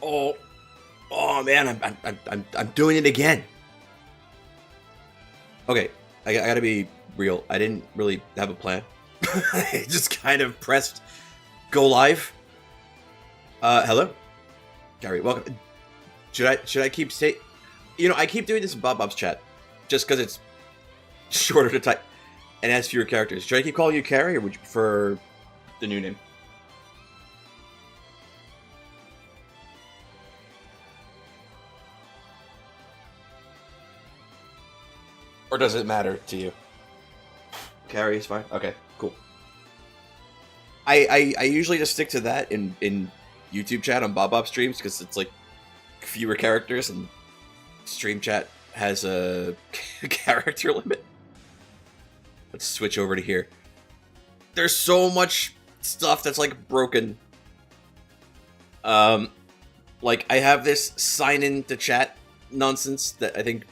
Oh, oh man, I'm doing it again. Okay, I gotta be real. I didn't really have a plan. I just kind of pressed go live. Hello, Gary. Welcome. Should I keep say? You know, I keep doing this in Bob's chat, just because it's shorter to type and has fewer characters. Should I keep calling you Carrie, or would you prefer the new name? Or does it matter to you? Carrie is fine. Okay, cool. I usually just stick to that in YouTube chat on Bob streams because it's like fewer characters and stream chat has a character limit. Let's switch over to here. There's so much stuff that's like broken. Like I have this sign in to chat nonsense that I think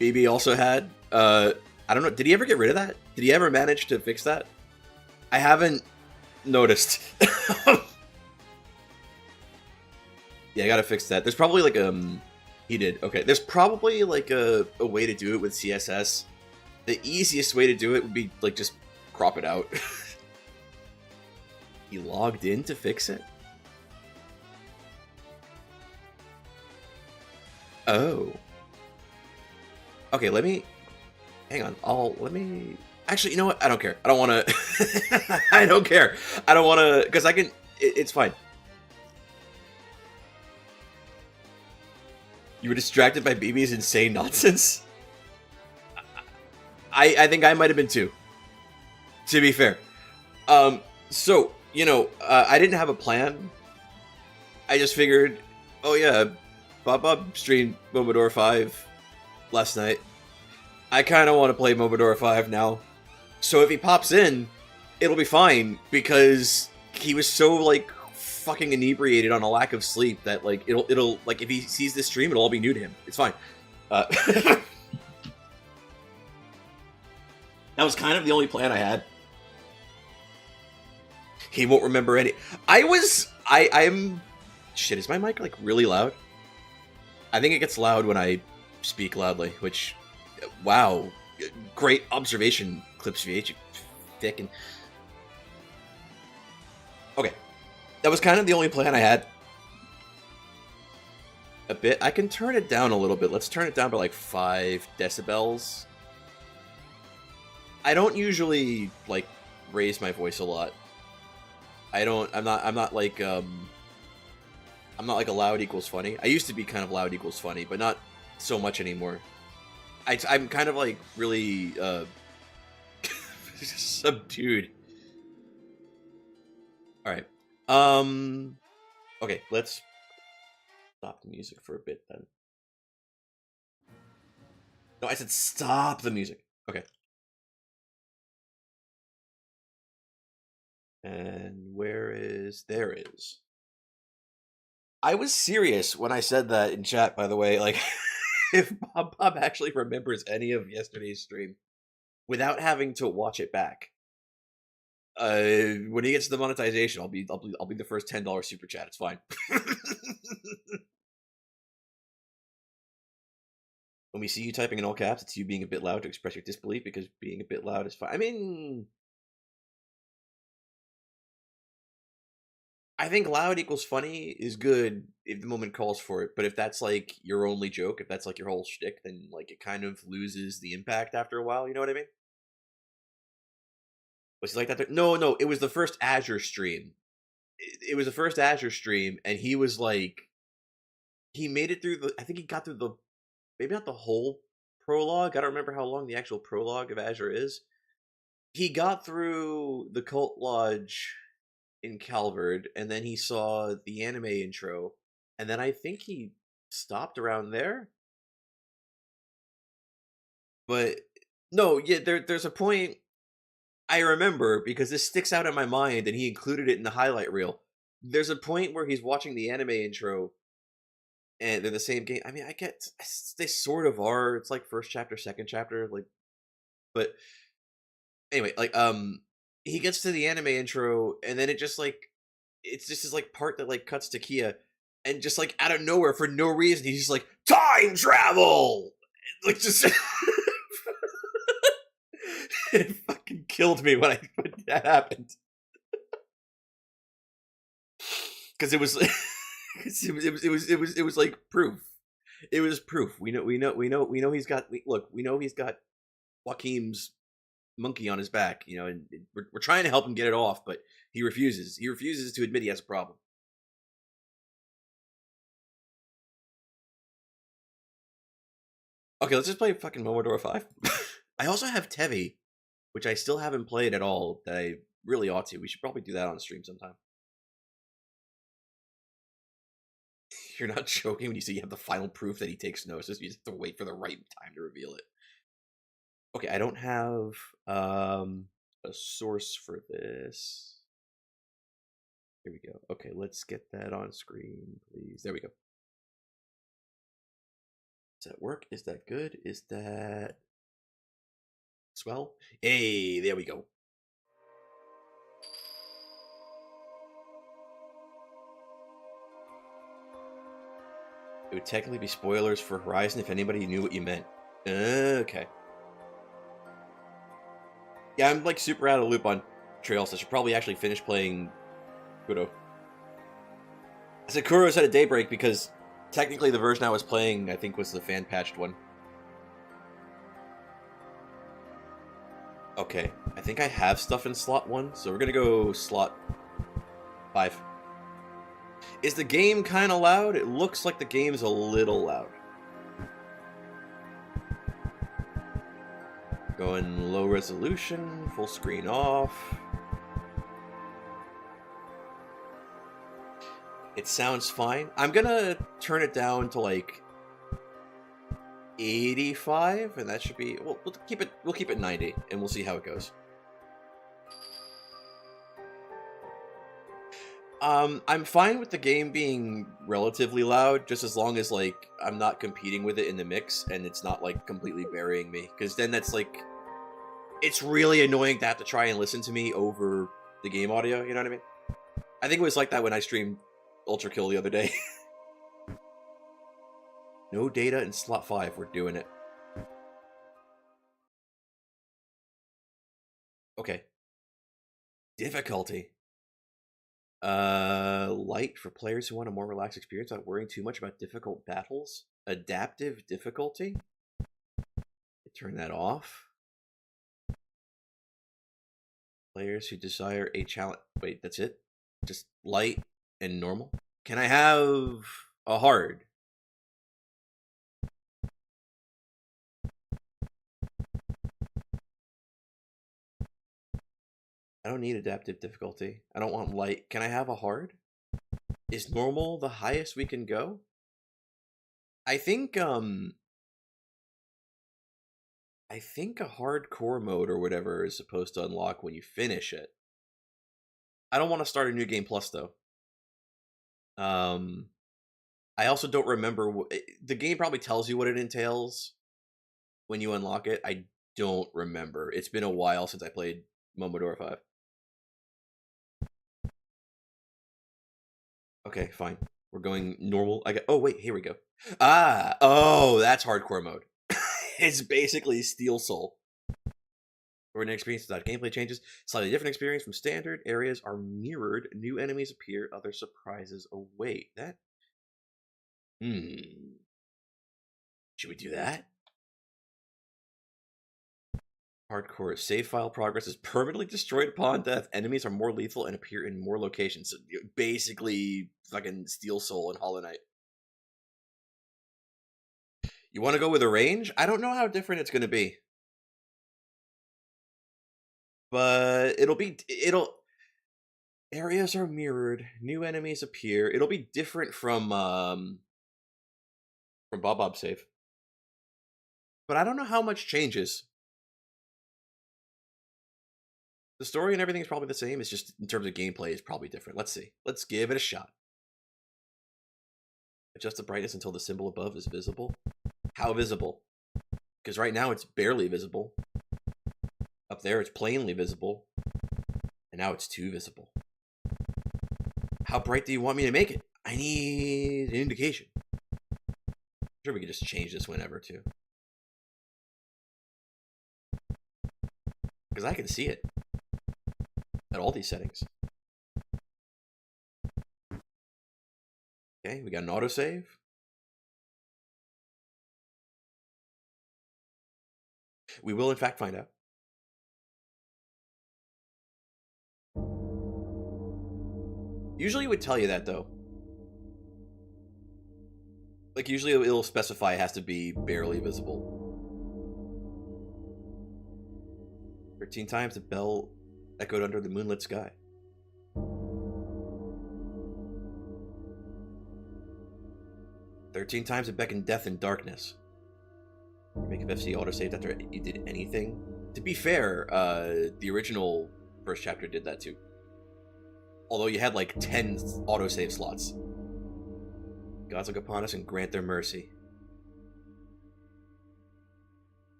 BB also had. I don't know. Did he ever get rid of that? Did he ever manage to fix that? I haven't noticed. Yeah, I gotta fix that. There's probably like he did. Okay, there's probably like a way to do it with CSS. The easiest way to do it would be like just crop it out. He logged in to fix it? Oh. Okay, let me hang on. Let me actually, you know what? I don't care. I don't want to I don't care. I don't want to cuz I can it's fine. You were distracted by BB's insane nonsense? I think I might have been too. To be fair. So, you know, I didn't have a plan. I just figured, oh yeah, Bob streamed Momodora 5 last night. I kind of want to play Momodora 5 now. So if he pops in, it'll be fine because he was so like fucking inebriated on a lack of sleep that like it'll like if he sees this stream, it'll all be new to him. It's fine. That was kind of the only plan I had. He won't remember any. I'm. Shit, is my mic like really loud? I think it gets loud when I speak loudly, which. Wow. Great observation, clipsvh. Dickin'. Okay. That was kind of the only plan I had. A bit. I can turn it down a little bit. Let's turn it down by like 5 decibels. I don't usually like raise my voice a lot. I'm not like a loud equals funny. I used to be kind of loud equals funny, but not so much anymore. I'm kind of like really subdued. All right. Okay, let's stop the music for a bit then. No, I said stop the music. Okay. And there is. I was serious when I said that in chat, by the way. Like, if Bob actually remembers any of yesterday's stream without having to watch it back, when he gets to the monetization, I'll be the first $10 super chat. It's fine. When we see you typing in all caps, it's you being a bit loud to express your disbelief because being a bit loud is fine. I mean, I think loud equals funny is good if the moment calls for it, but if that's like your only joke, if that's like your whole shtick, then like it kind of loses the impact after a while. You know what I mean? Was he like that? No, it was the first Azure stream. It was the first Azure stream, and he was like, he made it through the. I think he got through the, maybe not the whole prologue. I don't remember how long the actual prologue of Azure is. He got through the Cult Lodge in Calvard, and then he saw the anime intro, and then I think he stopped around there. But no, yeah, there's a point I remember because this sticks out in my mind, and he included it in the highlight reel. There's a point where he's watching the anime intro, and they're the same game. I mean, I get they sort of are. It's like first chapter, second chapter, like, but anyway, like he gets to the anime intro, and then it just like it's just this like part that like cuts to Kia, and just like out of nowhere for no reason, he's just like, time travel, like just. It fucking killed me when that happened. Because it was, it was like proof. It was proof. We know he's got. We know he's got Joaquin's monkey on his back. You know, and we're trying to help him get it off, but he refuses. He refuses to admit he has a problem. Okay, let's just play fucking Momodora 5. I also have Tevi, which I still haven't played at all, that I really ought to. We should probably do that on stream sometime. You're not joking when you say you have the final proof that he takes Gnosis. You just have to wait for the right time to reveal it. Okay, I don't have a source for this. Here we go. Okay, let's get that on screen, please. There we go. Does that work? Is that good? Is that swell? Hey, there we go. It would technically be spoilers for Horizon if anybody knew what you meant. Okay. Yeah, I'm like super out of the loop on Trails. I should probably actually finish playing Kuro. I said Kuro's at a daybreak because technically the version I was playing, I think, was the fan patched one. Okay, I think I have stuff in slot 1, so we're gonna go slot 5. Is the game kind of loud? It looks like the game's a little loud. Going low resolution, full screen off. It sounds fine. I'm gonna turn it down to like 85, and that should be. We'll keep it 90, and we'll see how it goes. I'm fine with the game being relatively loud, just as long as like I'm not competing with it in the mix, and it's not like completely burying me. Because then that's like, it's really annoying to have to try and listen to me over the game audio. You know what I mean? I think it was like that when I streamed Ultra Kill the other day. No data in slot 5. We're doing it. Okay. Difficulty. Light for players who want a more relaxed experience without worrying too much about difficult battles. Adaptive difficulty. Turn that off. Players who desire a challenge. Wait, that's it? Just light and normal? Can I have a hard? I don't need adaptive difficulty. I don't want light. Can I have a hard? Is normal the highest we can go? I think a hardcore mode or whatever is supposed to unlock when you finish it. I don't want to start a new game plus though. I also don't remember the game probably tells you what it entails when you unlock it. I don't remember. It's been a while since I played Momodora 5. Okay, fine. We're going normal. Oh wait, here we go. Oh, that's hardcore mode. It's basically Steel Soul. For an experience without gameplay changes, slightly different experience from standard. Areas are mirrored. New enemies appear. Other surprises await. That. Should we do that? Hardcore. Save file progress is permanently destroyed upon death. Enemies are more lethal and appear in more locations. So basically, fucking Steel Soul and Hollow Knight. You want to go with a range? I don't know how different it's going to be. But areas are mirrored. New enemies appear. It'll be different from Bob Save. But I don't know how much changes. The story and everything is probably the same. It's just in terms of gameplay is probably different. Let's see. Let's give it a shot. Adjust the brightness until the symbol above is visible. How visible? Because right now it's barely visible. Up there it's plainly visible. And now it's too visible. How bright do you want me to make it? I need an indication. I'm sure we could just change this whenever, too. Because I can see it at all these settings. Okay, we got an autosave. We will, in fact, find out. Usually it would tell you that, though. Like, usually it'll specify it has to be barely visible. 13 times the bell echoed under the moonlit sky. "13 times it beckoned death and darkness." Make a FC autosave after you did anything. To be fair, the original first chapter did that too. Although you had like 10 autosave slots. Gods look upon us and grant their mercy.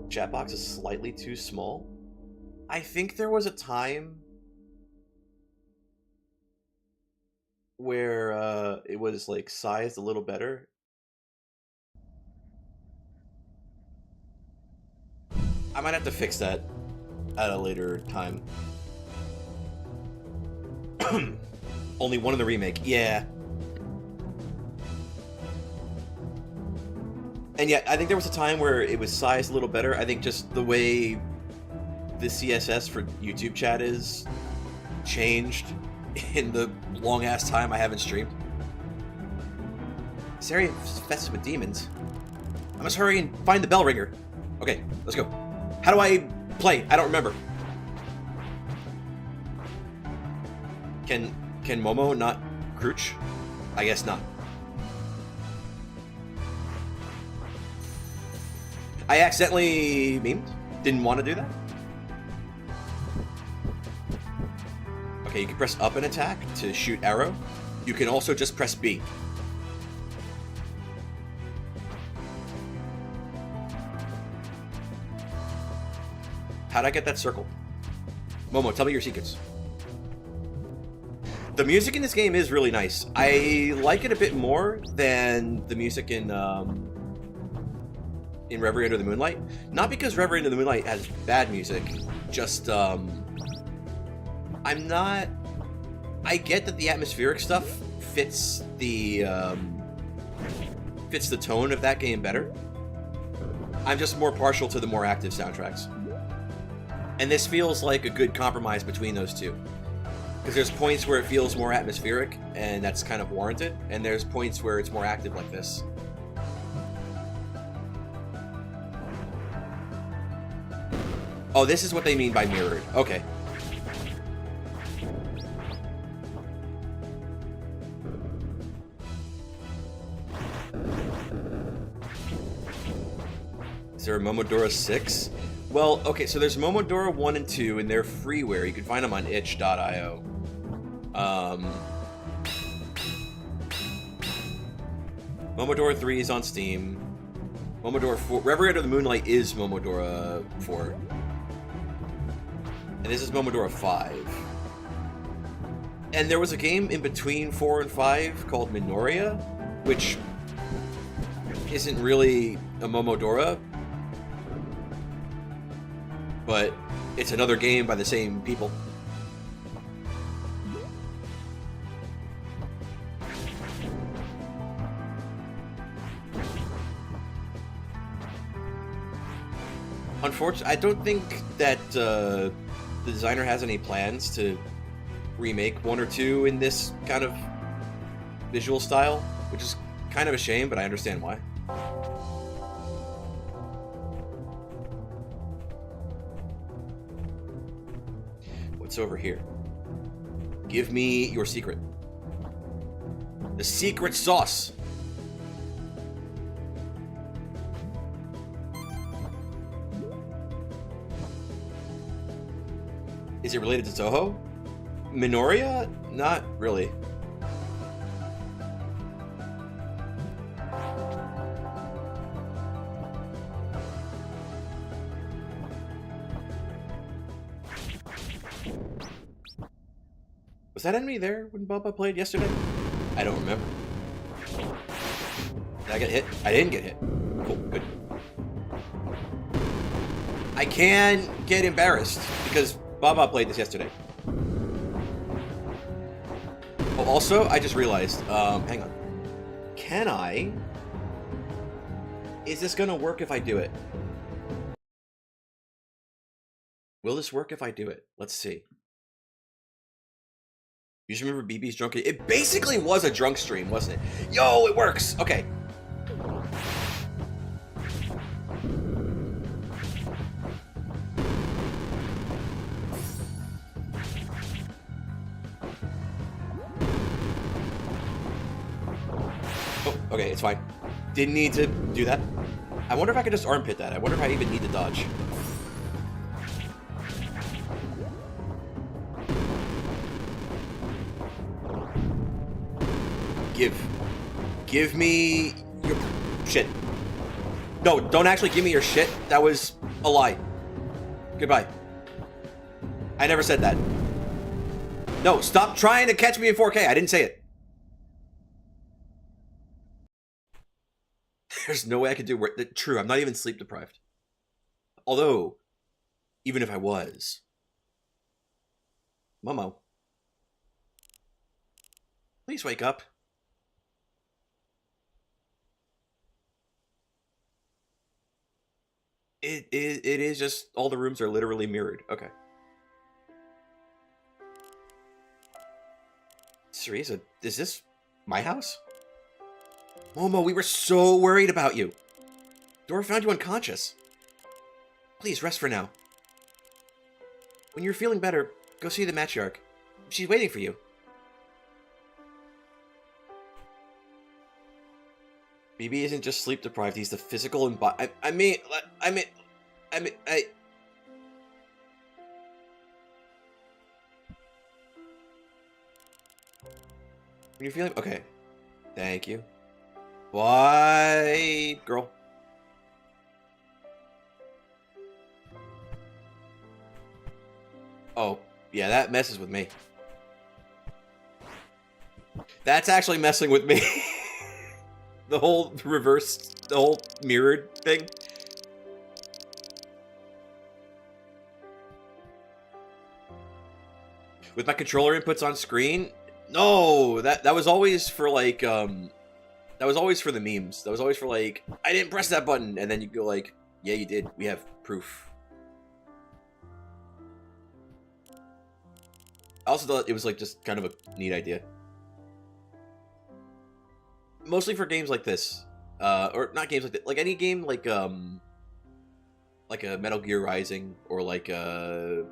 Chat box is slightly too small. I think there was a time where it was like sized a little better. I might have to fix that at a later time. Only one in the remake, yeah. And yeah, I think there was a time where it was sized a little better. I think just the way the CSS for YouTube chat is changed in the long-ass time I haven't streamed. This area infested with demons. I must hurry and find the bell ringer. Okay, let's go. How do I play? I don't remember. Can Momo not crouch? I guess not. I accidentally memed. Didn't want to do that. Okay, you can press up and attack to shoot arrow. You can also just press B. How'd I get that circle? Momo, tell me your secrets. The music in this game is really nice. I like it a bit more than the music in Reverie Under the Moonlight. Not because Reverie Under the Moonlight has bad music, just I get that the atmospheric stuff fits the tone of that game better. I'm just more partial to the more active soundtracks. And this feels like a good compromise between those two. Because there's points where it feels more atmospheric, and that's kind of warranted, and there's points where it's more active like this. Oh, this is what they mean by mirrored. Okay. Is there a Momodora 6? Well, okay, so there's Momodora 1 and 2, and they're freeware. You can find them on itch.io. Momodora 3 is on Steam. Momodora 4... Reverie Under the Moonlight is Momodora 4. And this is Momodora 5. And there was a game in between 4 and 5 called Minoria, which isn't really a Momodora, but it's another game by the same people. Unfortunately, I don't think that the designer has any plans to remake 1 or 2 in this kind of visual style, which is kind of a shame, but I understand why. What's over here? Give me your secret. The secret sauce. Is it related to Toho? Minoria? Not really. Was that enemy there when Bubba played yesterday? I don't remember. Did I get hit? I didn't get hit. Cool, good. I can get embarrassed because Baba played this yesterday. Oh, also, I just realized, hang on. Can I? Is this gonna work if I do it? Will this work if I do it? Let's see. You just remember BB's drunk? It basically was a drunk stream, wasn't it? Yo, it works! Okay. Oh, okay, it's fine. Didn't need to do that. I wonder if I could just armpit that. I wonder if I even need to dodge. Give me your shit. No, don't actually give me your shit. That was a lie. Goodbye. I never said that. No, stop trying to catch me in 4K. I didn't say it. There's no way I could do it. True, I'm not even sleep deprived. Although, even if I was. Momo. Please wake up. It is just all the rooms are literally mirrored. Okay. Cereza, is this my house? Momo, we were so worried about you. Dora found you unconscious. Please rest for now. When you're feeling better, go see the matriarch. She's waiting for you. BB isn't just sleep deprived, he's the physical and I mean, when you're feeling, okay. Thank you. Bye, girl. Oh, yeah, that messes with me. That's actually messing with me. The whole reversed, the whole mirrored thing. With my controller inputs on screen? No, that was always for like, that was always for the memes. That was always for like, I didn't press that button, and then you go like, yeah, you did. We have proof. I also thought it was like just kind of a neat idea. Mostly for games like this, or not games like that, like any game like a Metal Gear Rising or like a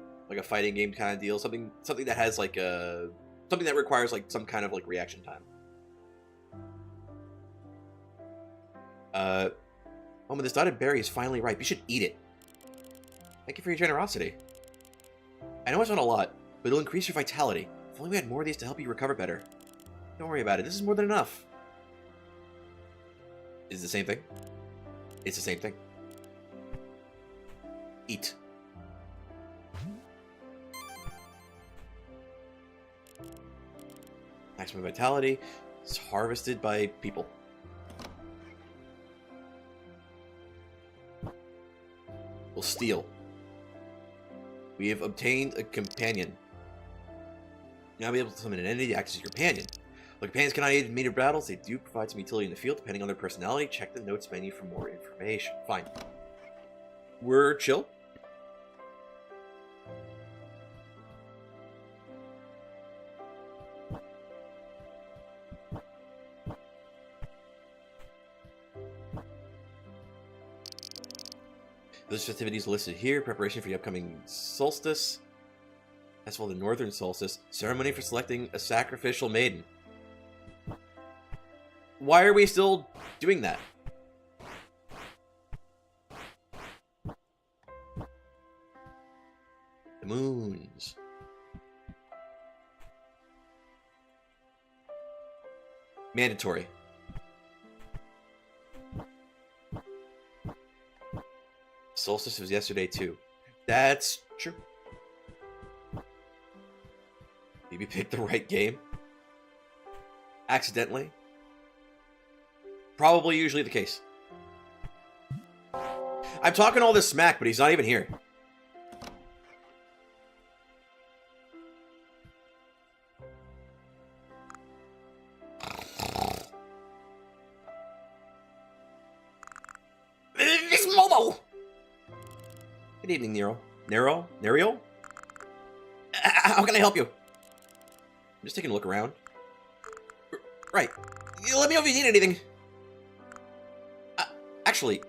fighting game kind of deal, something that has like something that requires like some kind of like reaction time. Oh, this dotted berry is finally ripe. You should eat it. Thank you for your generosity. I know it's not a lot, but it'll increase your vitality. If only we had more of these to help you recover better. Don't worry about it. This is more than enough. Is the same thing? It's the same thing. Eat. Maximum vitality is harvested by people. We'll steal. We have obtained a companion. You'll now be able to summon an entity to act as your companion. While companions cannot aid in major battles, they do provide some utility in the field depending on their personality. Check the notes menu for more information. Fine. We're chill. Those festivities listed here. Preparation for the upcoming solstice. Festival of the Northern Solstice. Ceremony for selecting a sacrificial maiden. Why are we still doing that? The moons. Mandatory. Solstice was yesterday too. That's true. Maybe pick the right game. Accidentally. Probably usually the case. I'm talking all this smack, but he's not even here. This Momo! Good evening, Nero. Nero? How can I help you? I'm just taking a look around. Right. Let me know if you need anything. Actually,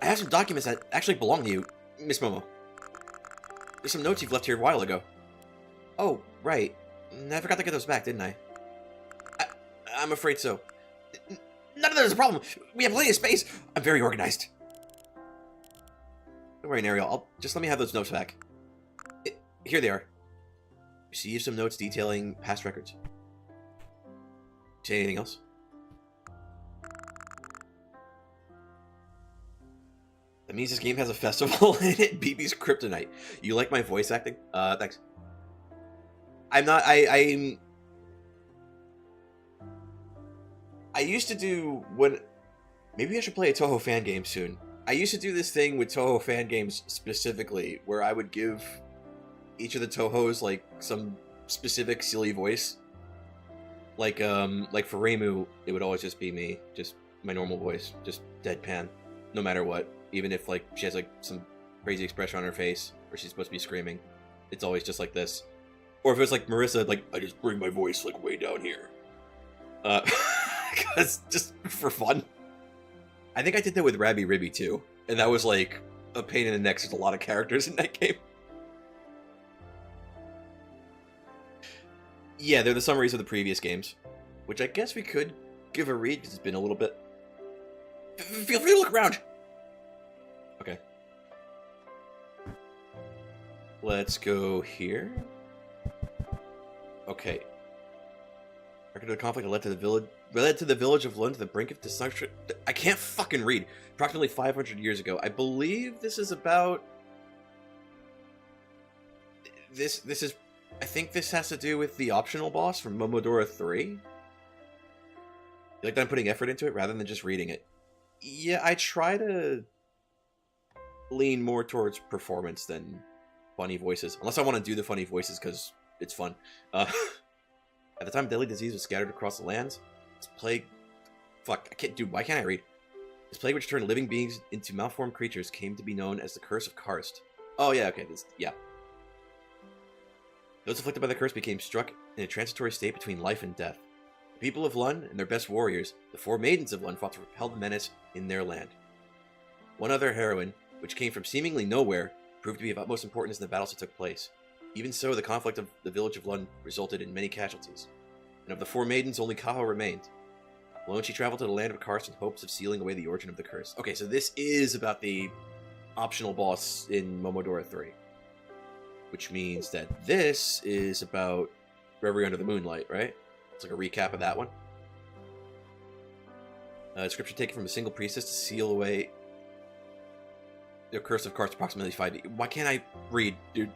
I have some documents that actually belong to you, Miss Momo. There's some notes you've left here a while ago. Oh, right. I forgot to get those back, didn't I? I'm afraid so. None of that is a problem. We have plenty of space. I'm very organized. Don't worry, Ariel. Just let me have those notes back. Here they are. Receive some notes detailing past records. Say anything else? That means this game has a festival in it. BB's Kryptonite. You like my voice acting? Thanks. I'm not. I used to do when. Maybe I should play a Toho fan game soon. I used to do this thing with Toho fan games specifically, where I would give each of the Tohos like some specific silly voice. Like for Reimu, it would always just be me, just my normal voice, just deadpan, no matter what. Even if like she has like some crazy expression on her face, or she's supposed to be screaming, it's always just like this. Or if it's like Marissa, like I just bring my voice like way down here, because just for fun. I think I did that with Rabby Ribby too, and that was like a pain in the neck. There's a lot of characters in that game. Yeah, they're the summaries of the previous games, which I guess we could give a read because it's been a little bit. Feel free to look around. Okay. Let's go here. Okay. Record of the conflict that led to the village of Lund to the brink of destruction. I can't fucking read. Approximately 500 years ago. I believe this is about. This is. I think this has to do with the optional boss from Momodora 3. You like that I'm putting effort into it rather than just reading it. Yeah, I try to lean more towards performance than funny voices. Unless I want to do the funny voices because it's fun. At the time, deadly disease was scattered across the lands. This plague... Fuck, I can't do... Why can't I read? This plague which turned living beings into malformed creatures came to be known as the Curse of Karst. Oh, yeah, okay, yeah. Those afflicted by the curse became struck in a transitory state between life and death. The people of Lund and their best warriors, the four maidens of Lund, fought to repel the menace in their land. One other heroine, which came from seemingly nowhere, proved to be of utmost importance in the battles that took place. Even so, the conflict of the village of Lund resulted in many casualties. And of the four maidens, only Kaho remained. Alone, she traveled to the land of Karst in hopes of sealing away the origin of the curse. Okay, so this is about the optional boss in Momodora 3. Which means that this is about Reverie Under the Moonlight, right? It's like a recap of that one. Description taken from a single priestess to seal away the curse of Karst approximately 5 days. Why can't I read, dude?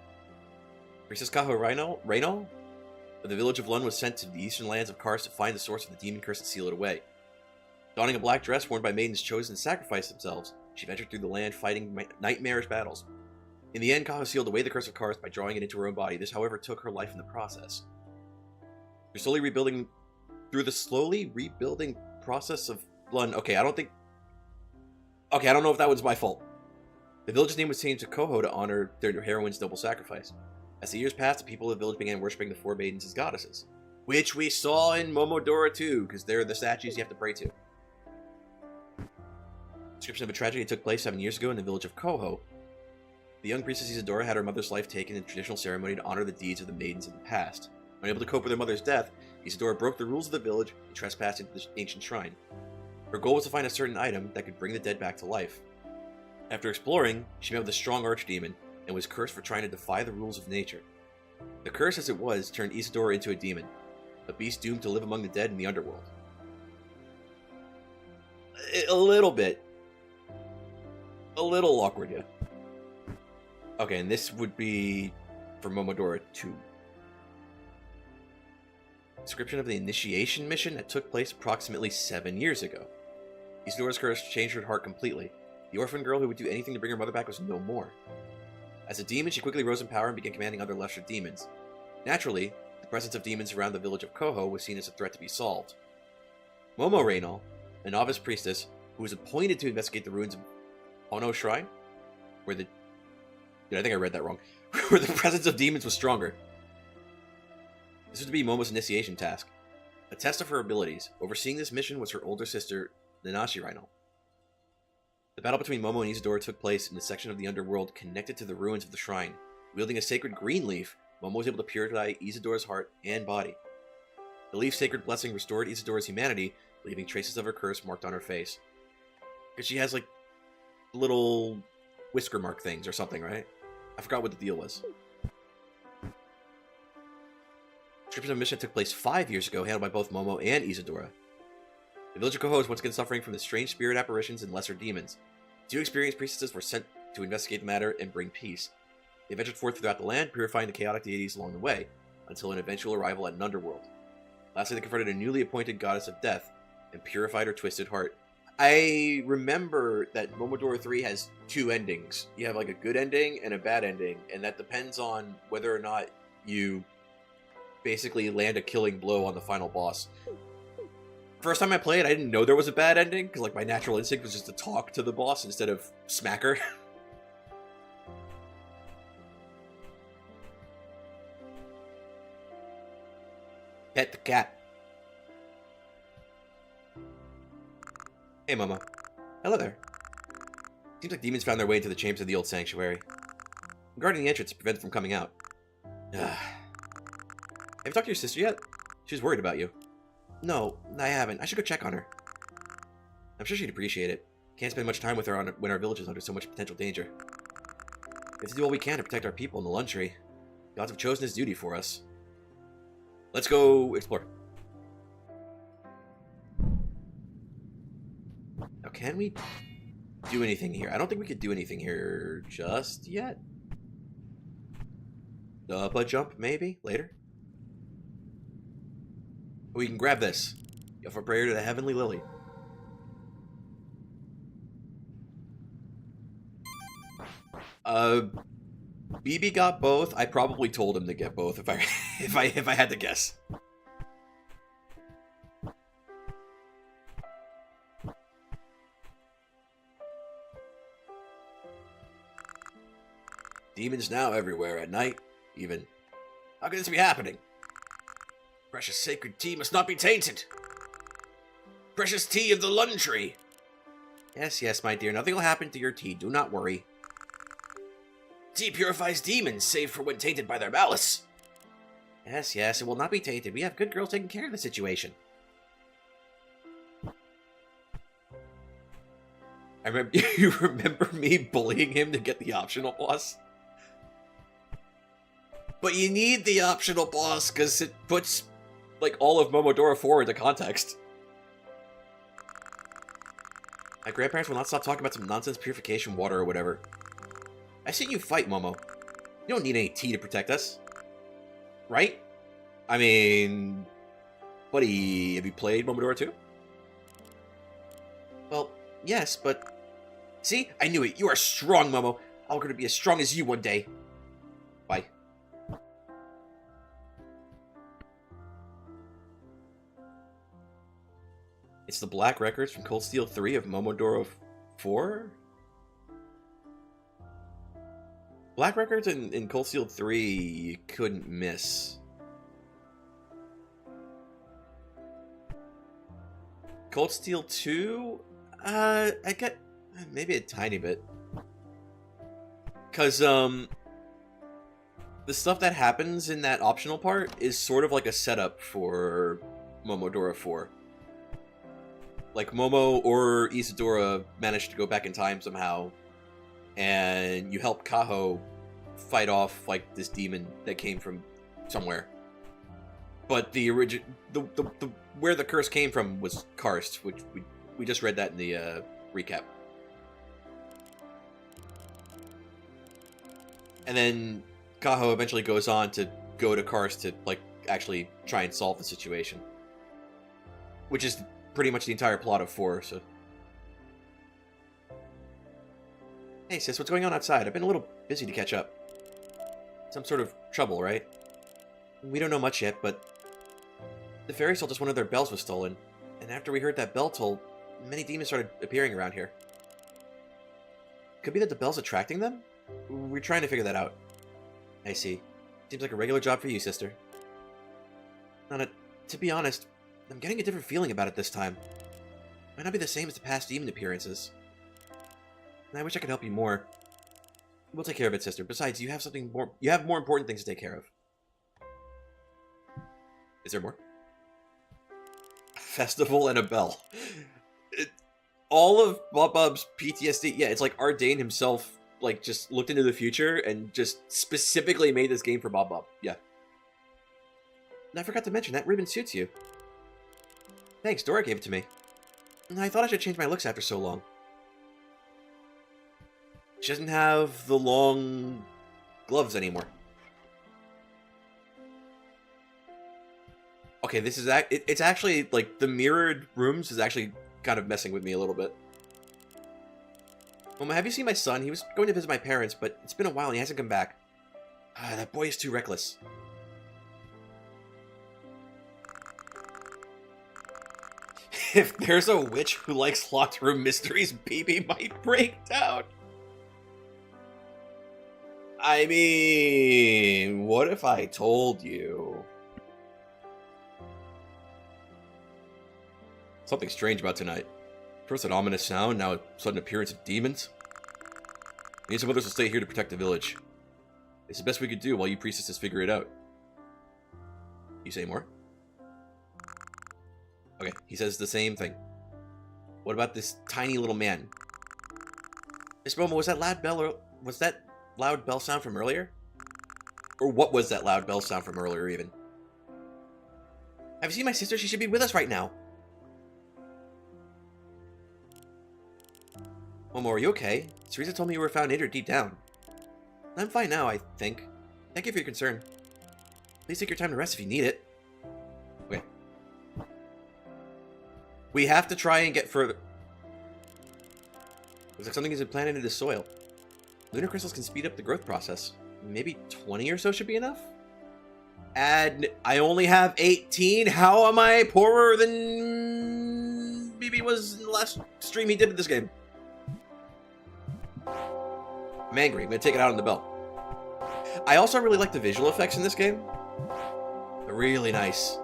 Priestess Kaho Reno of the village of Lund was sent to the eastern lands of Karst to find the source of the demon curse and seal it away. Donning a black dress worn by maidens chosen to sacrifice themselves, she ventured through the land fighting nightmarish battles. In the end, Kaho sealed away the curse of Karst by drawing it into her own body. This, however, took her life in the process. Through the slowly rebuilding process of Lund. Okay, I don't know if that was my fault. The village's name was changed to Koho to honor their heroine's noble sacrifice. As the years passed, the people of the village began worshipping the four maidens as goddesses, which we saw in Momodora 2, because they're the statues you have to pray to. Description of a tragedy that took place 7 years ago in the village of Koho. The young priestess Isadora had her mother's life taken in a traditional ceremony to honor the deeds of the maidens of the past. Unable to cope with her mother's death, Isadora broke the rules of the village and trespassed into the ancient shrine. Her goal was to find a certain item that could bring the dead back to life. After exploring, she met with a strong archdemon and was cursed for trying to defy the rules of nature. The curse, as it was, turned Isadora into a demon, a beast doomed to live among the dead in the underworld. A little bit. A little awkward, yeah. Okay, and this would be for Momodora 2. Description of the initiation mission that took place approximately 7 years ago. Isadora's curse changed her heart completely. The orphan girl who would do anything to bring her mother back was no more. As a demon, she quickly rose in power and began commanding other lesser demons. Naturally, the presence of demons around the village of Koho was seen as a threat to be solved. Momo Reynal, a novice priestess who was appointed to investigate the ruins of Ono Shrine, where the... I think I read that wrong. Where the presence of demons was stronger. This was to be Momo's initiation task. A test of her abilities. Overseeing this mission was her older sister, Nanashi Reynal. The battle between Momo and Isadora took place in the section of the underworld connected to the ruins of the shrine. Wielding a sacred green leaf, Momo was able to purify Isadora's heart and body. The leaf's sacred blessing restored Isadora's humanity, leaving traces of her curse marked on her face. Because she has, like, little whisker mark things or something, right? I forgot what the deal was. Description of the mission took place 5 years ago, handled by both Momo and Isadora. The village of Koho is once again suffering from the strange spirit apparitions and lesser demons. Two experienced priestesses were sent to investigate the matter and bring peace. They ventured forth throughout the land, purifying the chaotic deities along the way, until an eventual arrival at an underworld. Lastly, they confronted a newly appointed goddess of death, and purified her twisted heart. I remember that Momodora 3 has two endings. You have like a good ending and a bad ending, and that depends on whether or not you basically land a killing blow on the final boss. First time I played, I didn't know there was a bad ending, because like my natural instinct was just to talk to the boss instead of smack her. Pet the cat. Hey, Momo. Hello there. Seems like demons found their way into the chambers of the old sanctuary. I'm guarding the entrance to prevent them from coming out. Have you talked to your sister yet? She's worried about you. No, I haven't. I should go check on her. I'm sure she'd appreciate it. Can't spend much time with her when our village is under so much potential danger. We have to do all we can to protect our people in the Lund Tree. Gods have chosen this duty for us. Let's go explore. Now, can we do anything here? I don't think we could do anything here just yet. Up a jump, maybe? Later? We can grab this. You offer prayer to the Heavenly Lily. BB got both. I probably told him to get both if I had to guess. Demons now everywhere at night, even. How could this be happening? Precious sacred tea must not be tainted. Precious tea of the Lund Tree. Yes, yes, my dear. Nothing will happen to your tea. Do not worry. Tea purifies demons, save for when tainted by their malice. Yes, yes, it will not be tainted. We have good girls taking care of the situation. I remember. You remember me bullying him to get the optional boss? But you need the optional boss because it puts, like, all of Momodora 4 into context. My grandparents will not stop talking about some nonsense purification water or whatever. I've seen you fight, Momo. You don't need any tea to protect us. Right? I mean... Buddy, have you played Momodora 2? Well, yes, but... See? I knew it. You are strong, Momo. I'm going to be as strong as you one day. Bye. It's the black records from Cold Steel 3 of Momodora 4? Black records in Cold Steel 3 you couldn't miss. Cold Steel 2? I get maybe a tiny bit. Because, the stuff that happens in that optional part is sort of like a setup for Momodora 4. Like, Momo or Isadora managed to go back in time somehow, and you help Kaho fight off, like, this demon that came from somewhere. But the where the curse came from was Karst, which we just read that in the recap. And then Kaho eventually goes on to go to Karst to, like, actually try and solve the situation. Which is pretty much the entire plot of 4, so... Hey sis, what's going on outside? I've been a little busy to catch up. Some sort of trouble, right? We don't know much yet, but... The fairies told us one of their bells was stolen, and after we heard that bell toll, many demons started appearing around here. Could be that the bell's attracting them? We're trying to figure that out. I see. Seems like a regular job for you, sister. Nana, to be honest, I'm getting a different feeling about it this time. Might not be the same as the past demon appearances. And I wish I could help you more. We'll take care of it, sister. Besides, you have more important things to take care of. Is there more? A festival and a bell. All of Bob-Bob's PTSD, yeah, it's like Ardane himself, like, just looked into the future and just specifically made this game for Bob-Bob. Yeah. And I forgot to mention, that ribbon suits you. Thanks, Dora gave it to me. And I thought I should change my looks after so long. She doesn't have the long gloves anymore. Okay, this is it's actually, like, the mirrored rooms is actually kind of messing with me a little bit. Mama, have you seen my son? He was going to visit my parents, but it's been a while and he hasn't come back. Ah, that boy is too reckless. If there's a witch who likes locked room mysteries, baby might break down. I mean, what if I told you? Something strange about tonight. First an ominous sound, now a sudden appearance of demons. Me and some others will stay here to protect the village. It's the best we could do while you priestesses figure it out. You say more? Okay, he says the same thing. What about this tiny little man? Miss Momo, was that loud bell sound from earlier? Or what was that loud bell sound from earlier, even? Have you seen my sister? She should be with us right now. Momo, are you okay? Teresa told me you were found injured deep down. I'm fine now, I think. Thank you for your concern. Please take your time to rest if you need it. Okay. We have to try and get further. Looks like something has been planted into the soil. Lunar crystals can speed up the growth process. Maybe 20 or so should be enough? And I only have 18? How am I poorer than BB was in the last stream he did with this game? I'm angry. I'm going to take it out on the bell. I also really like the visual effects in this game. They're really nice.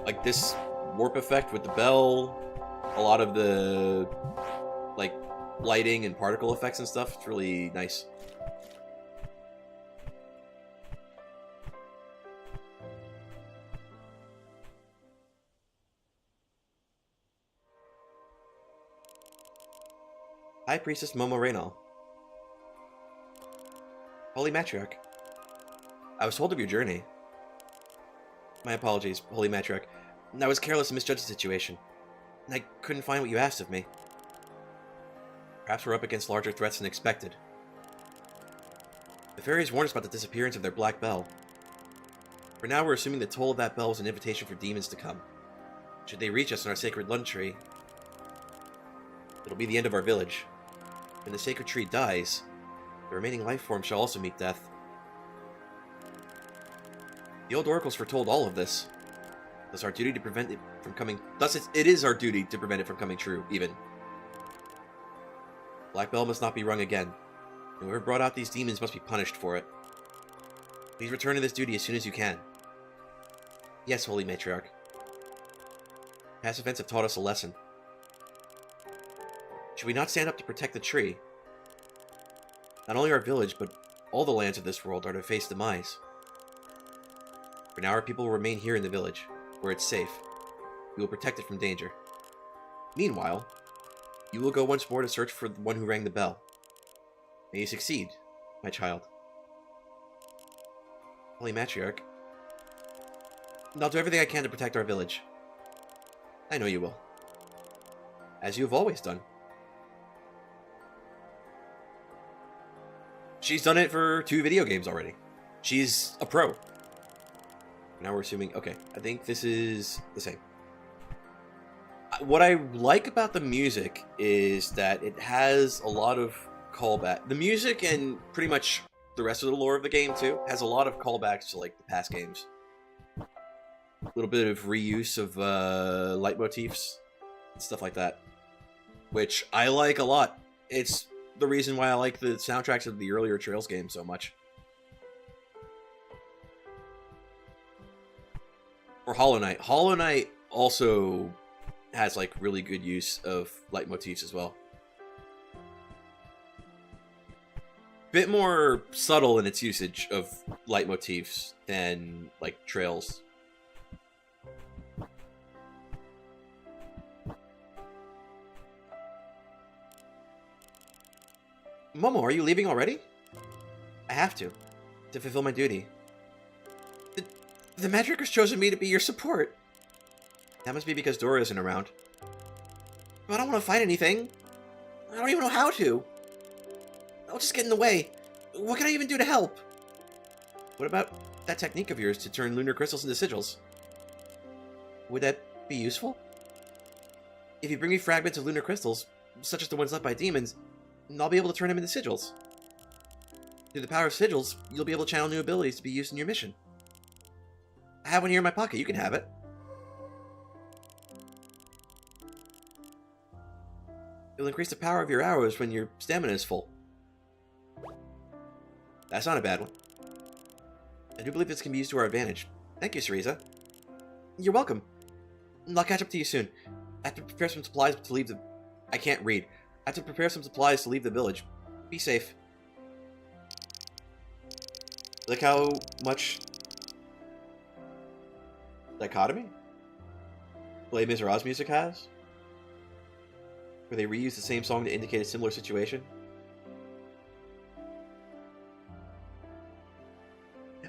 Like this warp effect with the bell. A lot of the like lighting and particle effects and stuff. It's really nice. High Priestess Momo Reynal. Holy Matriarch. I was told of your journey. My apologies, Holy Matriarch. I was careless and misjudged the situation. And I couldn't find what you asked of me. Perhaps we're up against larger threats than expected. The fairies warned us about the disappearance of their black bell. For now, we're assuming the toll of that bell was an invitation for demons to come. Should they reach us in our sacred lund tree, it'll be the end of our village. When the sacred tree dies, the remaining life forms shall also meet death. The old oracles foretold all of this. Thus, our duty to prevent it from coming. Thus, it is our duty to prevent it from coming true. Even Black Bell must not be rung again. And whoever brought out these demons must be punished for it. Please return to this duty as soon as you can. Yes, Holy Matriarch. Past events have taught us a lesson. Should we not stand up to protect the tree? Not only our village, but all the lands of this world are to face demise. For now, our people will remain here in the village, where it's safe. We will protect it from danger. Meanwhile, you will go once more to search for the one who rang the bell. May you succeed, my child. Holy Matriarch. I'll do everything I can to protect our village. I know you will. As you have always done. She's done it for 2 video games already. She's a pro. Now we're assuming... Okay, I think this is the same. What I like about the music is that it has a lot of callback. The music and pretty much the rest of the lore of the game, too, has a lot of callbacks to, like, the past games. A little bit of reuse of leitmotifs and stuff like that, which I like a lot. It's the reason why I like the soundtracks of the earlier Trails games so much. Or Hollow Knight. Hollow Knight also has like really good use of leitmotifs as well. Bit more subtle in its usage of leitmotifs than like Trails. Momo, are you leaving already? I have to fulfill my duty. The Magic has chosen me to be your support. That must be because Dora isn't around. But I don't want to fight anything. I don't even know how to. I'll just get in the way. What can I even do to help? What about that technique of yours to turn lunar crystals into sigils? Would that be useful? If you bring me fragments of lunar crystals, such as the ones left by demons, I'll be able to turn them into sigils. Through the power of sigils, you'll be able to channel new abilities to be used in your mission. I have one here in my pocket. You can have it. It'll increase the power of your arrows when your stamina is full. That's not a bad one. I do believe this can be used to our advantage. Thank you, Cereza. You're welcome. I'll catch up to you soon. I have to prepare some supplies to leave the... I can't read. I have to prepare some supplies to leave the village. Be safe. Look how much... dichotomy Les Miserables music has? Where they reuse the same song to indicate a similar situation?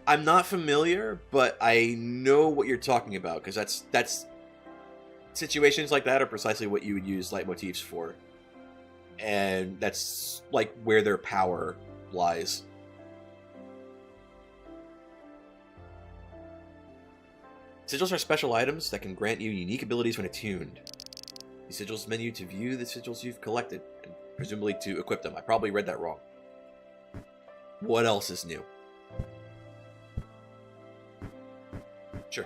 I'm not familiar, but I know what you're talking about, because that's situations like that are precisely what you would use leitmotifs for. And that's like where their power lies. Sigils are special items that can grant you unique abilities when attuned. The sigils menu to view the sigils you've collected, and presumably to equip them. I probably read that wrong. What else is new? Sure.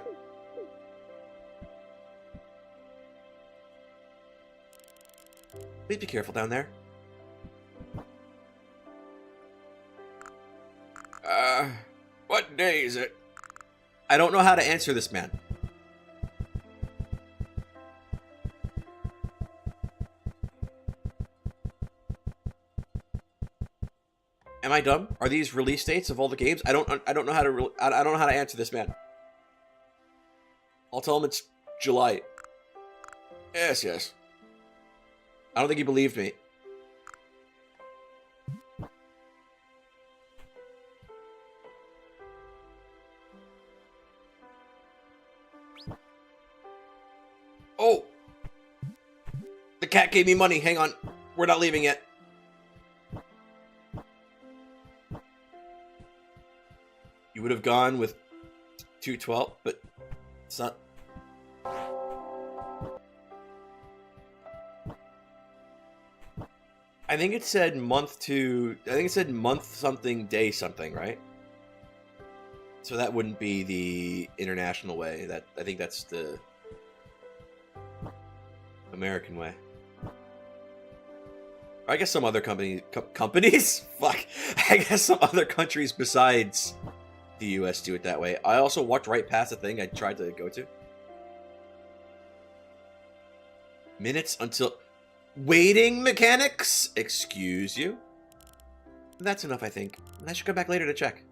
Please be careful down there. What day is it? I don't know how to answer this, man. Am I dumb? Are these release dates of all the games? I don't know how to I don't know how to answer this, man. I'll tell him it's July. Yes. I don't think he believed me. Oh! The cat gave me money. Hang on. We're not leaving yet. You would have gone with 212, but it's not. I think it said month something, day something, right? So that wouldn't be the international way. I think that's the American way. Or I guess some other companies? Fuck. I guess some other countries besides the US do it that way. I also walked right past the thing I tried to go to. Minutes until... Waiting mechanics? Excuse you? That's enough, I think. I should go back later to check.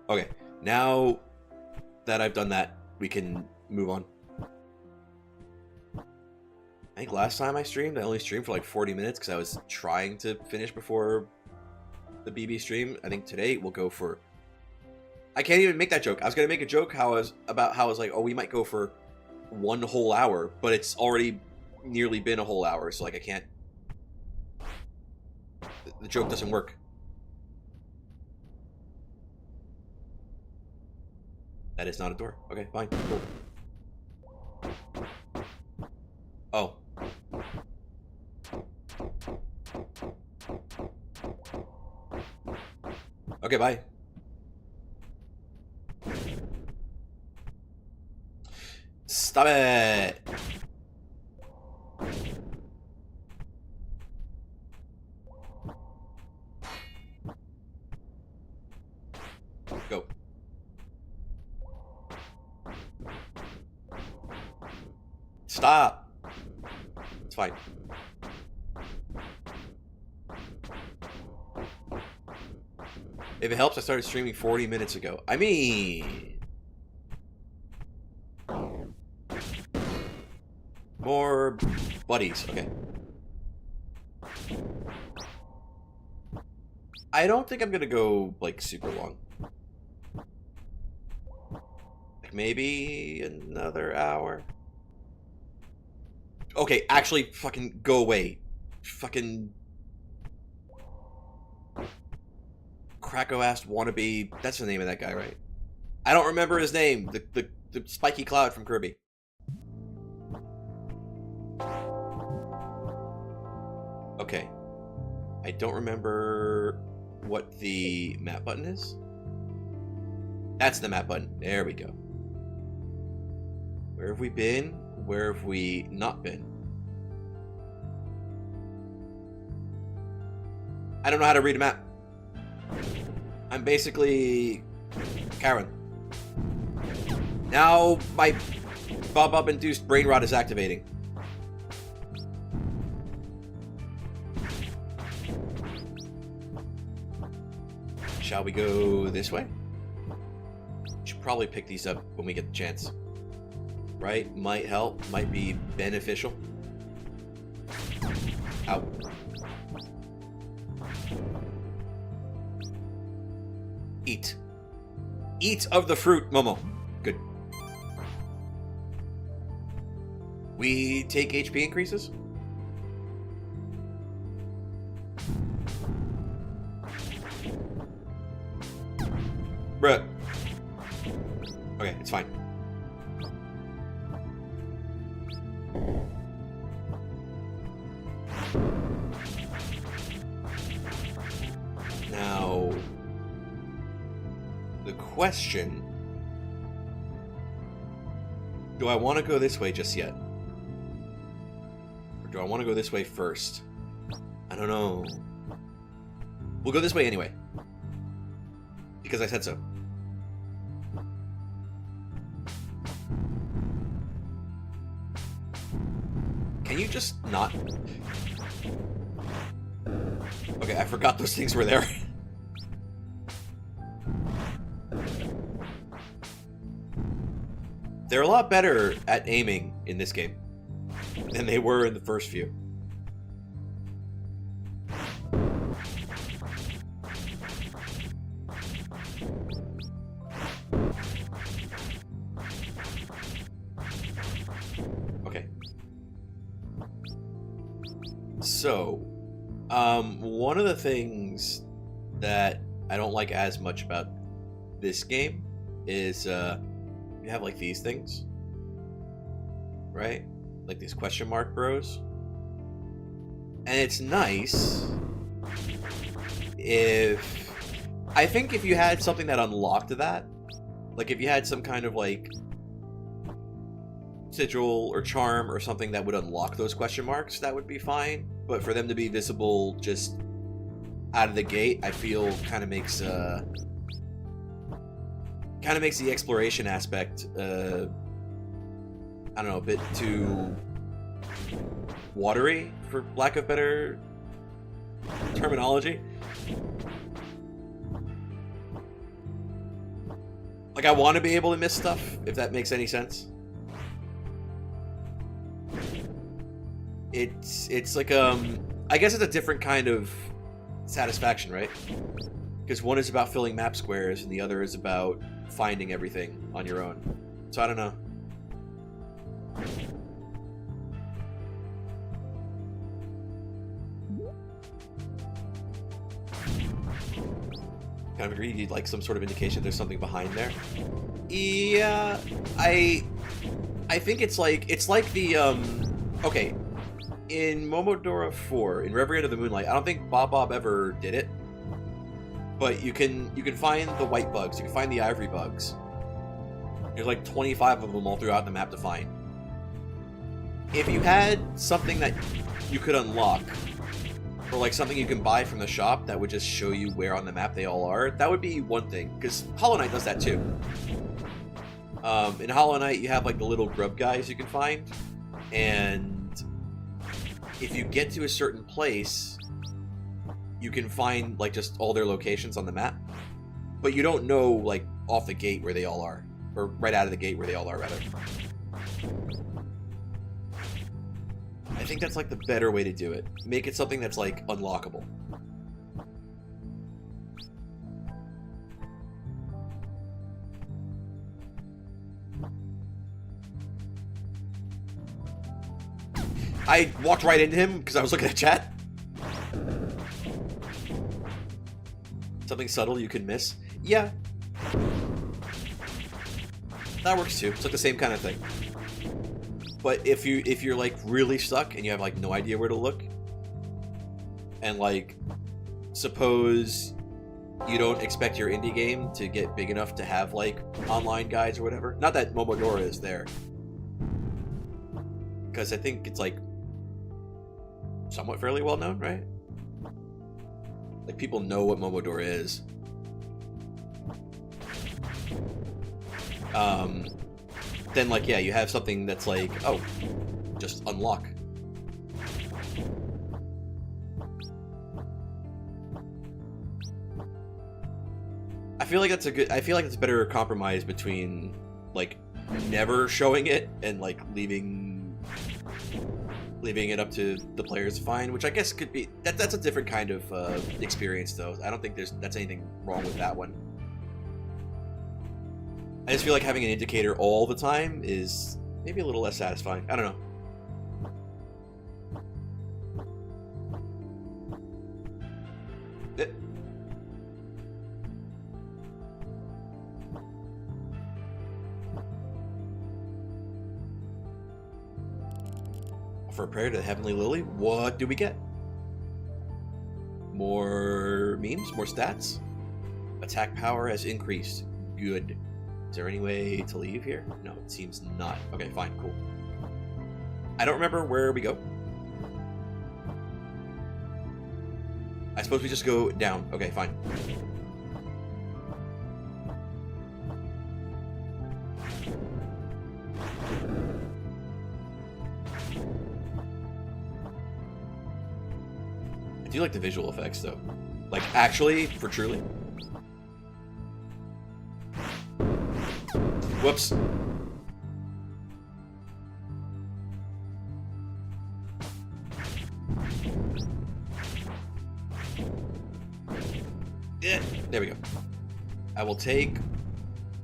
Okay, now that I've done that, we can move on. I think last time I streamed, I only streamed for like 40 minutes because I was trying to finish before the BB stream. I think today we'll go for... I can't even make that joke. I was going to make a joke about how I was like, oh, we might go for 1 whole hour, but it's already nearly been a whole hour, so like I can't. The joke doesn't work. That is not a door. Okay, fine, cool. Oh. Okay, bye. Stop it! Go. Stop! It's fine. If it helps, I started streaming 40 minutes ago. I mean... More buddies. Okay. I don't think I'm gonna go, like, super long. Like, maybe another hour. Okay, actually, fucking go away. Fucking... Cracko-ass wannabe... That's the name of that guy, right? I don't remember his name. The spiky cloud from Kirby. Okay. I don't remember what the map button is. That's the map button. There we go. Where have we been? Where have we not been? I don't know how to read a map. I'm basically Karen. Now my Bob induced brain rot is activating. Shall we go this way? Should probably pick these up when we get the chance. Right? Might help. Might be beneficial. Ow. Eat. Eat of the fruit, Momo. Good. We take HP increases? Bruh. Okay, it's fine. Now, the question, do I want to go this way just yet? Or do I want to go this way first? I don't know. We'll go this way anyway. Because I said so. Can you just not? Okay, I forgot those things were there. They're a lot better at aiming in this game than they were in the first few. Okay. So, one of the things that I don't like as much about this game is, you have like these things, right? Like these question mark bros. And it's nice if... I think if you had something that unlocked that, like if you had some kind of like sigil or charm or something that would unlock those question marks, that would be fine. But for them to be visible just out of the gate, I feel kind of makes the exploration aspect, I don't know, a bit too watery, for lack of better terminology. Like, I want to be able to miss stuff, if that makes any sense. It's like, I guess it's a different kind of satisfaction, right? Because one is about filling map squares, and the other is about finding everything on your own. So I don't know. Kind of agree. You'd like some sort of indication there's something behind there. Yeah, I think it's like the okay, in Momodora 4 in Reverie Under the Moonlight. I don't think Bob ever did it, but you can find the white bugs, you can find the ivory bugs. There's like 25 of them all throughout the map to find. If you had something that you could unlock, or like something you can buy from the shop that would just show you where on the map they all are, that would be one thing, because Hollow Knight does that too. In Hollow Knight, you have like the little grub guys you can find, and if you get to a certain place, you can find like just all their locations on the map, but you don't know like off the gate where they all are, or right out of the gate where they all are, rather. I think that's like the better way to do it. Make it something that's like unlockable. I walked right into him because I was looking at chat. Something subtle you can miss. Yeah. That works too. It's like the same kind of thing. But if you're like really stuck and you have like no idea where to look, and like suppose you don't expect your indie game to get big enough to have like online guides or whatever. Not that Momodora is there, because I think it's like somewhat fairly well known, right? Like people know what Momodora is. Then like, yeah, you have something that's like, oh, just unlock. I feel like that's a better compromise between like never showing it and like leaving it up to the players to find, which I guess could be that's a different kind of experience though. I don't think that's anything wrong with that one. I just feel like having an indicator all the time is maybe a little less satisfying. I don't know. For a prayer to the Heavenly Lily, what do we get? More memes? More stats? Attack power has increased. Good. Is there any way to leave here? No, it seems not. Okay, fine, cool. I don't remember where we go. I suppose we just go down. Okay, fine. I do like the visual effects, though. Like, actually, for truly. Whoops. Yeah, there we go. I will take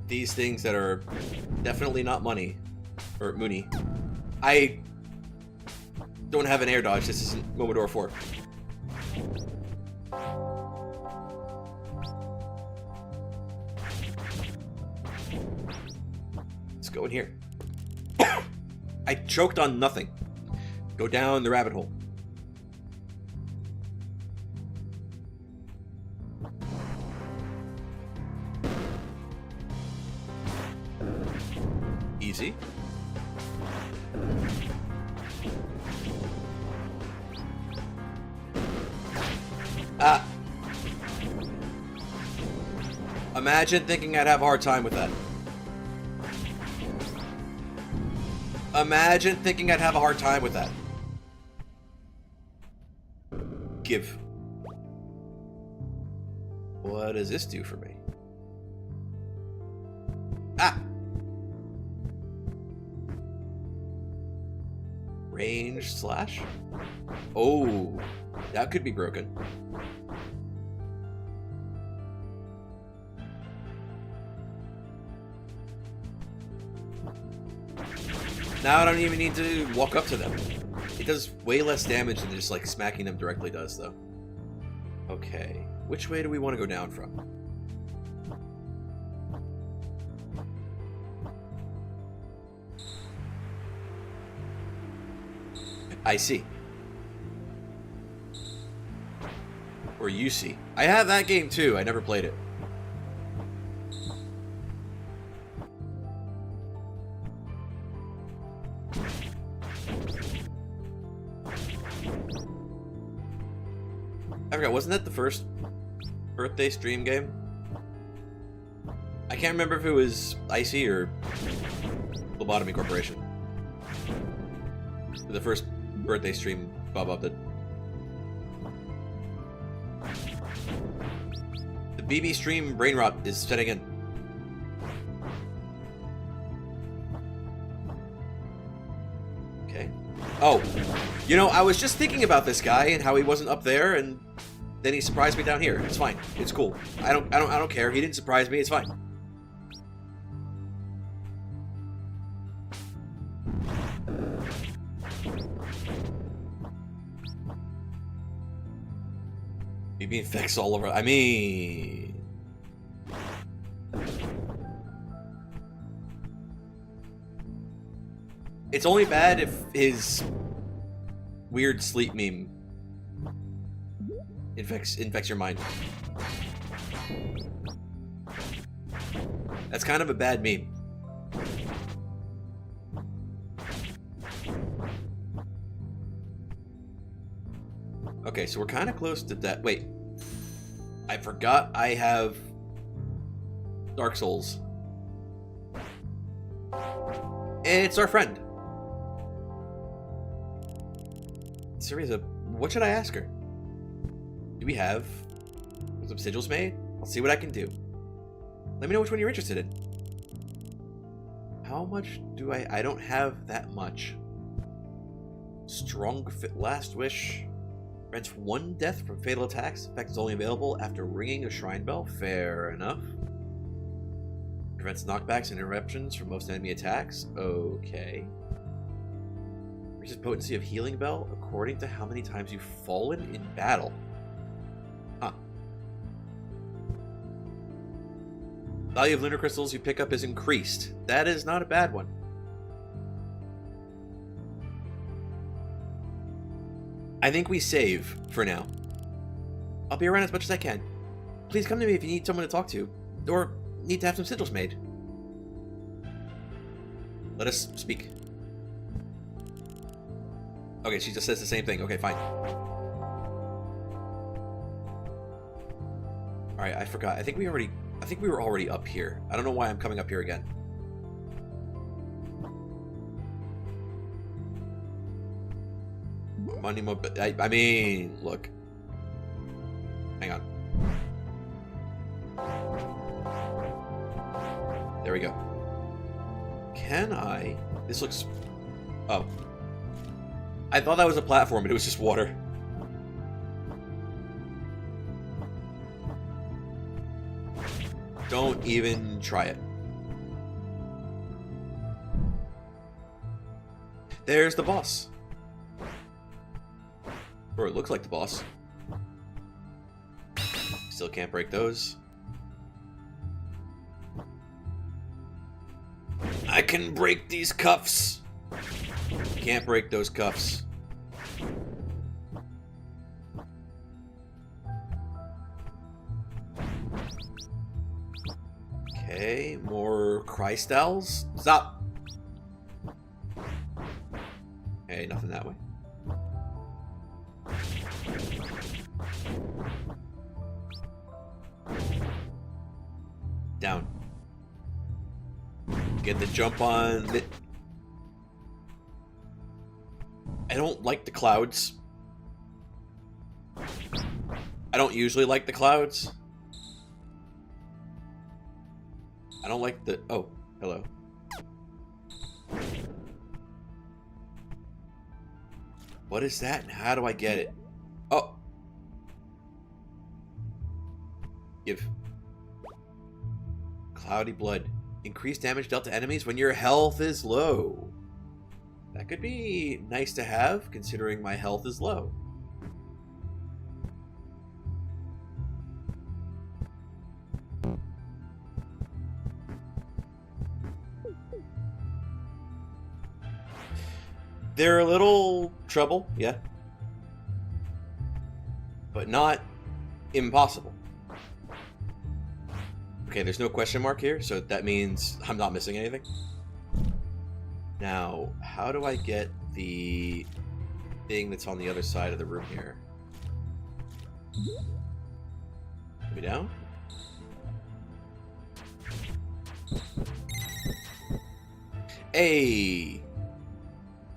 these things that are definitely not money, or Mooney. I don't have an air dodge. This isn't Momodora 4. Let's go in here. I choked on nothing. Go down the rabbit hole. Easy. Imagine thinking I'd have a hard time with that. Imagine thinking I'd have a hard time with that. Give. What does this do for me? Ah! Range slash? Oh, that could be broken. Now I don't even need to walk up to them. It does way less damage than just like smacking them directly does, though. Okay, which way do we want to go down from? I see. Or you see. I have that game too. I never played it. I forgot, wasn't that the first birthday stream game? I can't remember if it was Icy or Lobotomy Corporation. The first birthday stream Bob did. The BB stream brain rot is setting in. Okay. Oh, you know, I was just thinking about this guy and how he wasn't up there, and then he surprised me down here. It's fine. It's cool. I don't care. He didn't surprise me. It's fine. BB infects all over. I mean, it's only bad if his weird sleep meme infects your mind. That's kind of a bad meme. Okay, so we're kind of close to that. Wait, I forgot I have Dark Souls. It's our friend. Cereza, what should I ask her? Do we have some sigils made? I'll see what I can do. Let me know which one you're interested in. How much do I don't have that much. Strong fit last wish. Grants 1 death from fatal attacks. Effect is only available after ringing a shrine bell. Fair enough. Prevents knockbacks and interruptions from most enemy attacks. Okay. Increases potency of healing bell according to how many times you've fallen in battle. Huh. Value of lunar crystals you pick up is increased. That is not a bad one. I think we save for now. I'll be around as much as I can. Please come to me if you need someone to talk to, or need to have some sigils made. Let us speak. Okay, she just says the same thing. Okay, fine. Alright, I forgot. I think we were already up here. I don't know why I'm coming up here again. Money, I mean, look. Hang on. There we go. Can I? This looks... Oh. I thought that was a platform, but it was just water. Don't even try it. There's the boss. Or it looks like the boss. Still can't break those. I can break these cuffs. Can't break those cuffs. Okay, more crystals. Stop. Okay, nothing that way. Down. Get the jump on. I don't like the clouds. I don't usually like the clouds. I don't like the... Oh, hello. What is that and how do I get it? Oh. Give. Cloudy blood. Increased damage dealt to enemies when your health is low. That could be nice to have, considering my health is low. They're a little trouble, yeah. But not impossible. Okay, there's no question mark here, so that means I'm not missing anything. Now, how do I get the thing that's on the other side of the room here? Put me down? Hey!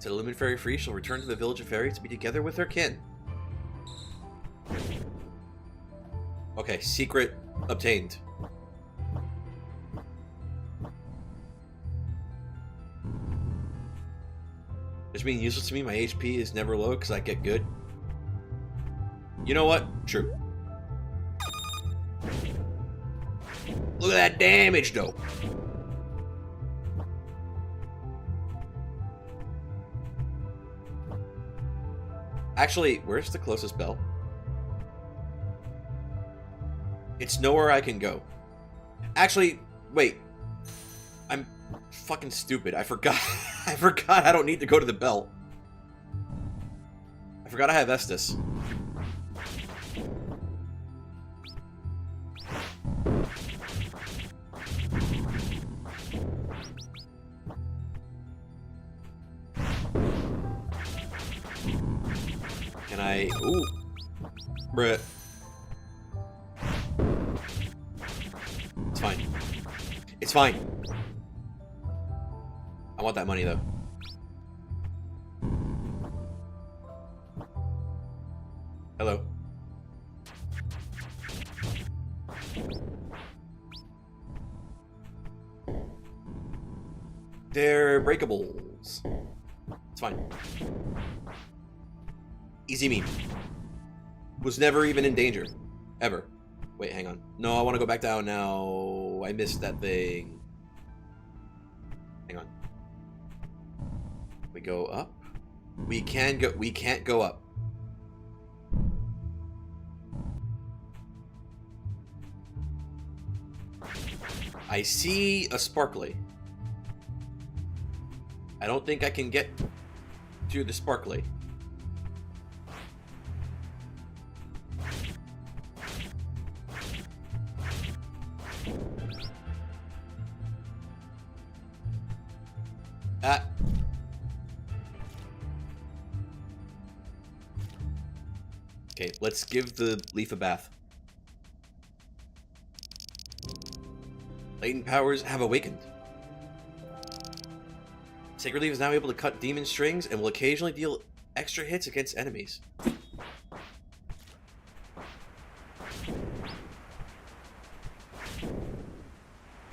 To the Lumen Fairy Free, she'll return to the Village of Fairies to be together with her kin. Okay, secret obtained. Which means useless to me, my HP is never low because I get good. You know what? True. Look at that damage, though. Actually, where's the closest bell? It's nowhere I can go. Actually, wait. I'm fucking stupid. I forgot. I forgot I don't need to go to the bell. I forgot I have Estus. Can I... Ooh. Bruh. It's fine. It's fine. I want that money, though. Hello. They're breakables. It's fine. Easy meme. Was never even in danger. Ever. Wait, hang on. No, I want to go back down now. I missed that thing. Hang on. We go up? We can go... We can't go up. I see a sparkly. I don't think I can get to the sparkly. Ah. Okay, let's give the leaf a bath. Latent powers have awakened. Sacred Leaf is now able to cut demon strings and will occasionally deal extra hits against enemies.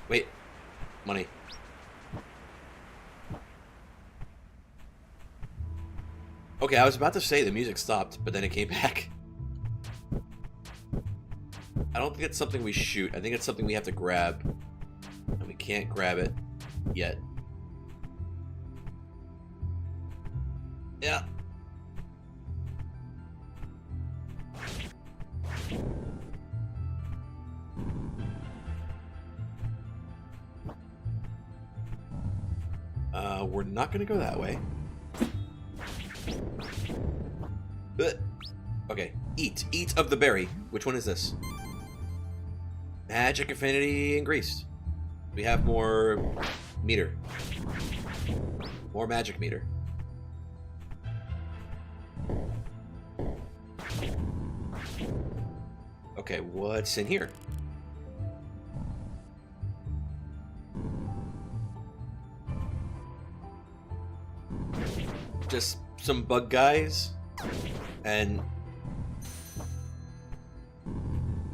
Wait. Money. Okay, I was about to say the music stopped, but then it came back. I don't think it's something we shoot. I think it's something we have to grab. And we can't grab it yet. Yeah. We're not gonna go that way. Okay, eat. Eat of the berry. Which one is this? Magic affinity increased. We have more meter. More magic meter. Okay, what's in here? Just some bug guys and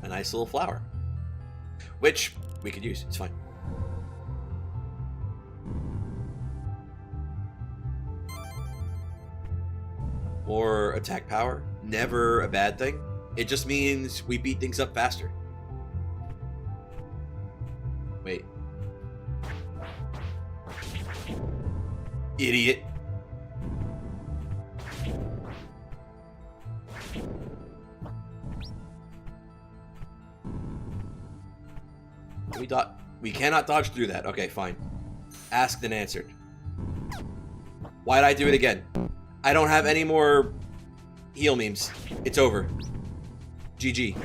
a nice little flower, which we could use. It's fine. More attack power, never a bad thing. It just means we beat things up faster. Wait. Idiot. we dodge? We cannot dodge through that. Okay, fine. Asked and answered. Why'd I do it again? I don't have any more heal memes. It's over. GG.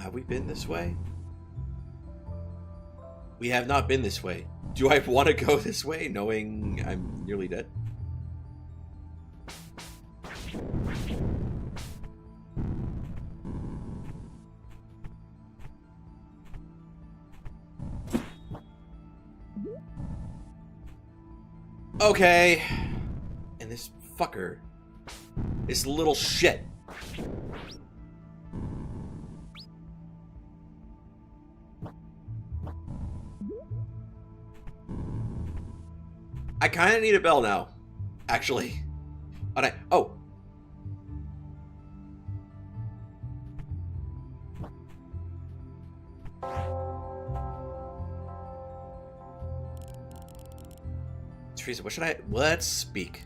Have we been this way? We have not been this way. Do I want to go this way, knowing I'm nearly dead? Okay. And this fucker. This little shit. I kind of need a bell now, actually. Oh. Teresa, what should I... Let's speak.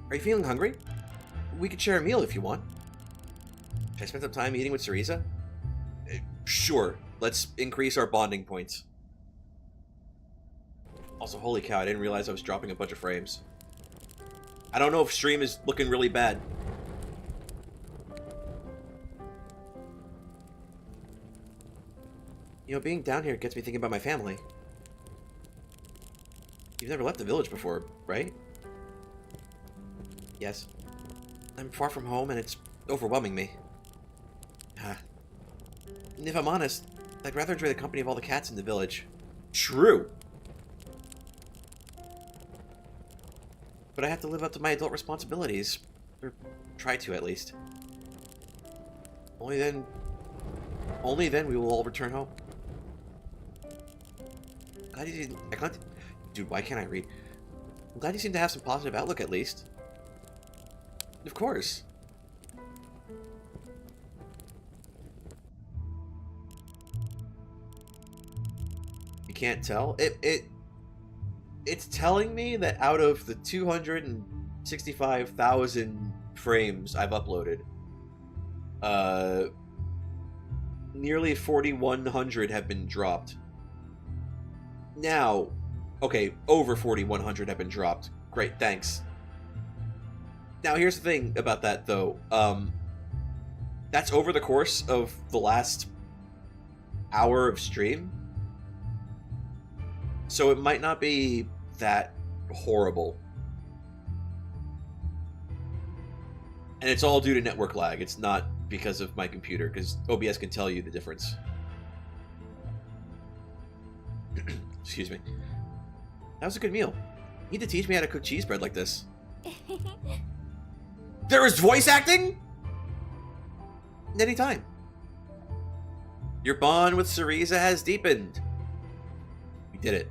Are you feeling hungry? We could share a meal if you want. Should I spend some time eating with Teresa? Sure. Let's increase our bonding points. Also, holy cow, I didn't realize I was dropping a bunch of frames. I don't know if stream is looking really bad. You know, being down here gets me thinking about my family. You've never left the village before, right? Yes. I'm far from home and it's overwhelming me. And if I'm honest, I'd rather enjoy the company of all the cats in the village. True. But I have to live up to my adult responsibilities. Or try to, at least. Only then we will all return home. Glad you didn't... Dude, why can't I read? I'm glad you seem to have some positive outlook, at least. Of course. You can't tell? It's telling me that out of the 265,000 frames I've uploaded, nearly 4,100 have been dropped. Now, okay, over 4,100 have been dropped. Great, thanks. Now, here's the thing about that, though. That's over the course of the last hour of stream. So it might not be that horrible. And it's all due to network lag. It's not because of my computer, because OBS can tell you the difference. Excuse me. That was a good meal. You need to teach me how to cook cheese bread like this. There is voice acting? Anytime. Your bond with Cereza has deepened. We did it.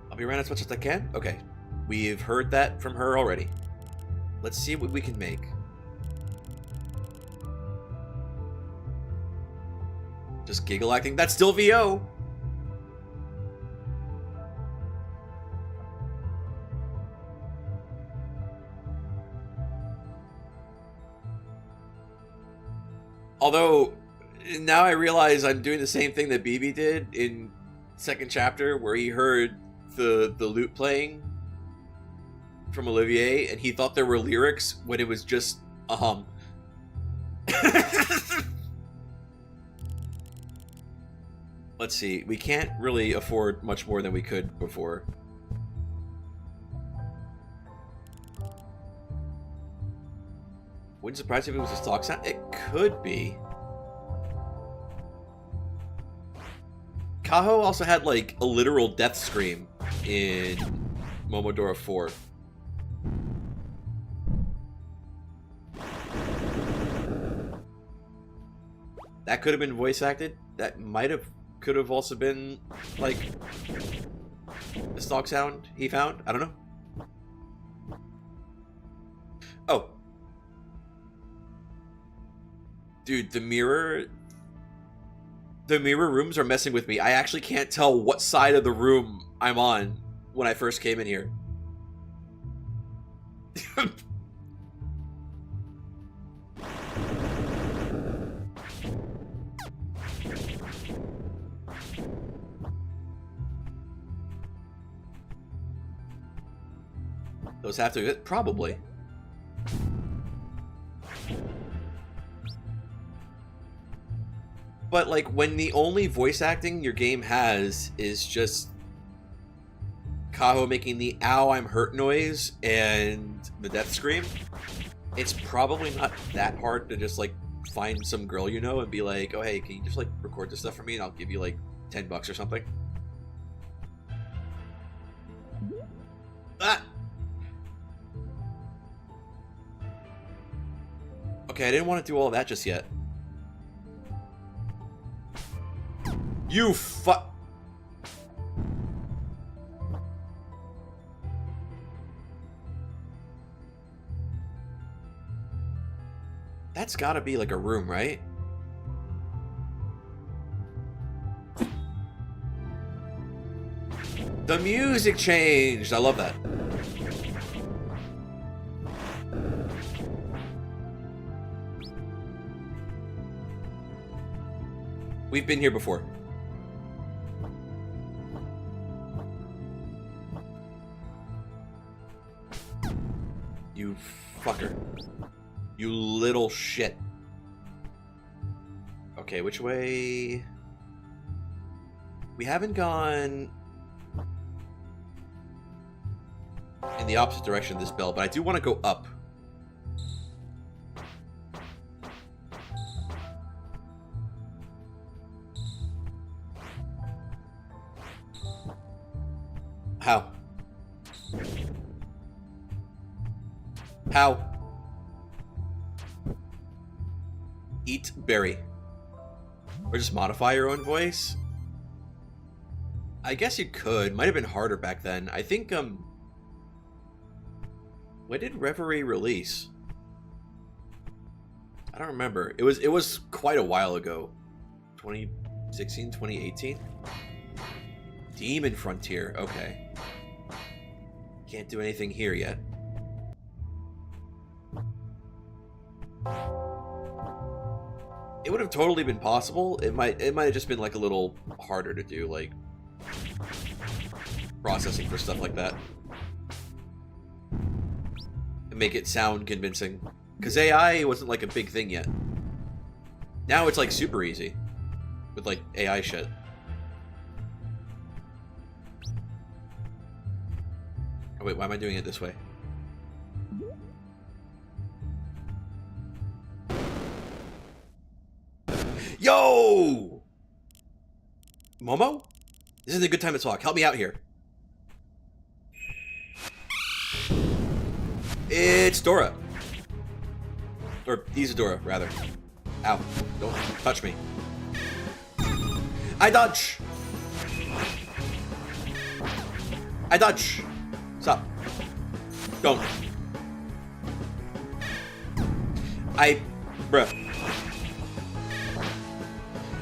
I'll be around as much as I can? Okay. We've heard that from her already. Let's see what we can make. Just giggle acting. That's still VO. Although, now I realize I'm doing the same thing that BB did in second chapter, where he heard the lute playing from Olivier, and he thought there were lyrics when it was just a hum. Let's see. We can't really afford much more than we could before. Wouldn't surprise if it was a stock sound. It could be. Kaho also had like a literal death scream in Momodora 4. That could have been voice acted. That could have also been like the stock sound he found. I don't know. Dude, the mirror rooms are messing with me. I actually can't tell what side of the room I'm on when I first came in here. Those have to... Probably. But, like, when the only voice acting your game has is just Kaho making the ow, I'm hurt noise and the death scream, it's probably not that hard to just, like, find some girl you know and be like, oh, hey, can you just, like, record this stuff for me and I'll give you, like, $10 or something? Ah! Okay, I didn't want to do all that just yet. You fuck. That's gotta be like a room, right? The music changed. I love that. We've been here before. You fucker. You little shit. Okay, which way? We haven't gone in the opposite direction of this bell, but I do want to go up. How? How? Eat berry. Or just modify your own voice? I guess you could. Might have been harder back then. I think, when did Reverie release? I don't remember. It was quite a while ago. 2016, 2018? Demon Frontier. Okay. Can't do anything here yet. It would have totally been possible. It might have just been like a little harder to do, like processing for stuff like that. And make it sound convincing. Because AI wasn't like a big thing yet. Now it's like super easy. With like AI shit. Oh wait, why am I doing it this way? Yo! Momo? This isn't a good time to talk. Help me out here. It's Dora. Or Isadora, rather. Ow. Don't touch me. I dodge! I dodge! Stop. Don't. Bruh.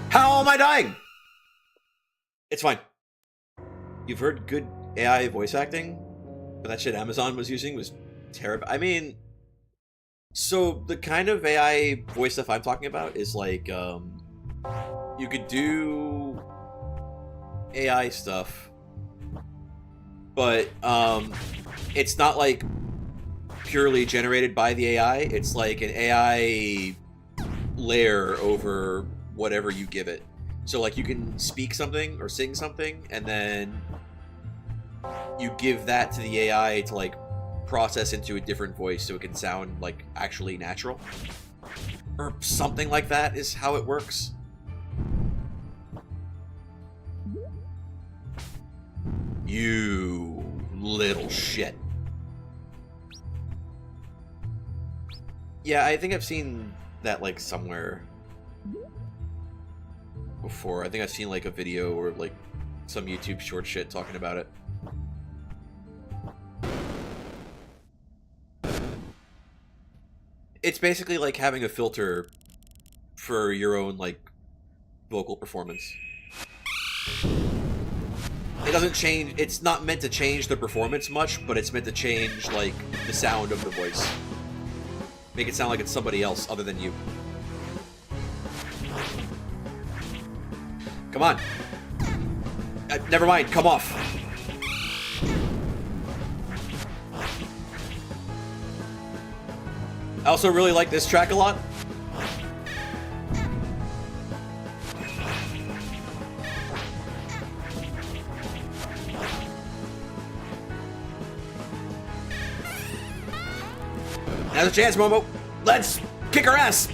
How am I dying? It's fine. You've heard good AI voice acting, but that shit Amazon was using was terrible. I mean, so the kind of AI voice stuff I'm talking about is like, you could do AI stuff, but it's not like purely generated by the AI. It's like an AI layer over whatever you give it. So like you can speak something or sing something and then you give that to the AI to like process into a different voice so it can sound like actually natural or something like that is how it works. You little shit. Yeah, I think I've seen that like somewhere before. I think I've seen like a video or like some YouTube short shit talking about it. It's basically like having a filter for your own, like, vocal performance. It doesn't change, it's not meant to change the performance much, but it's meant to change, like, the sound of the voice. Make it sound like it's somebody else other than you. Come on. Never mind, come off. I also really like this track a lot. Now's a chance, Momo. Let's kick her ass.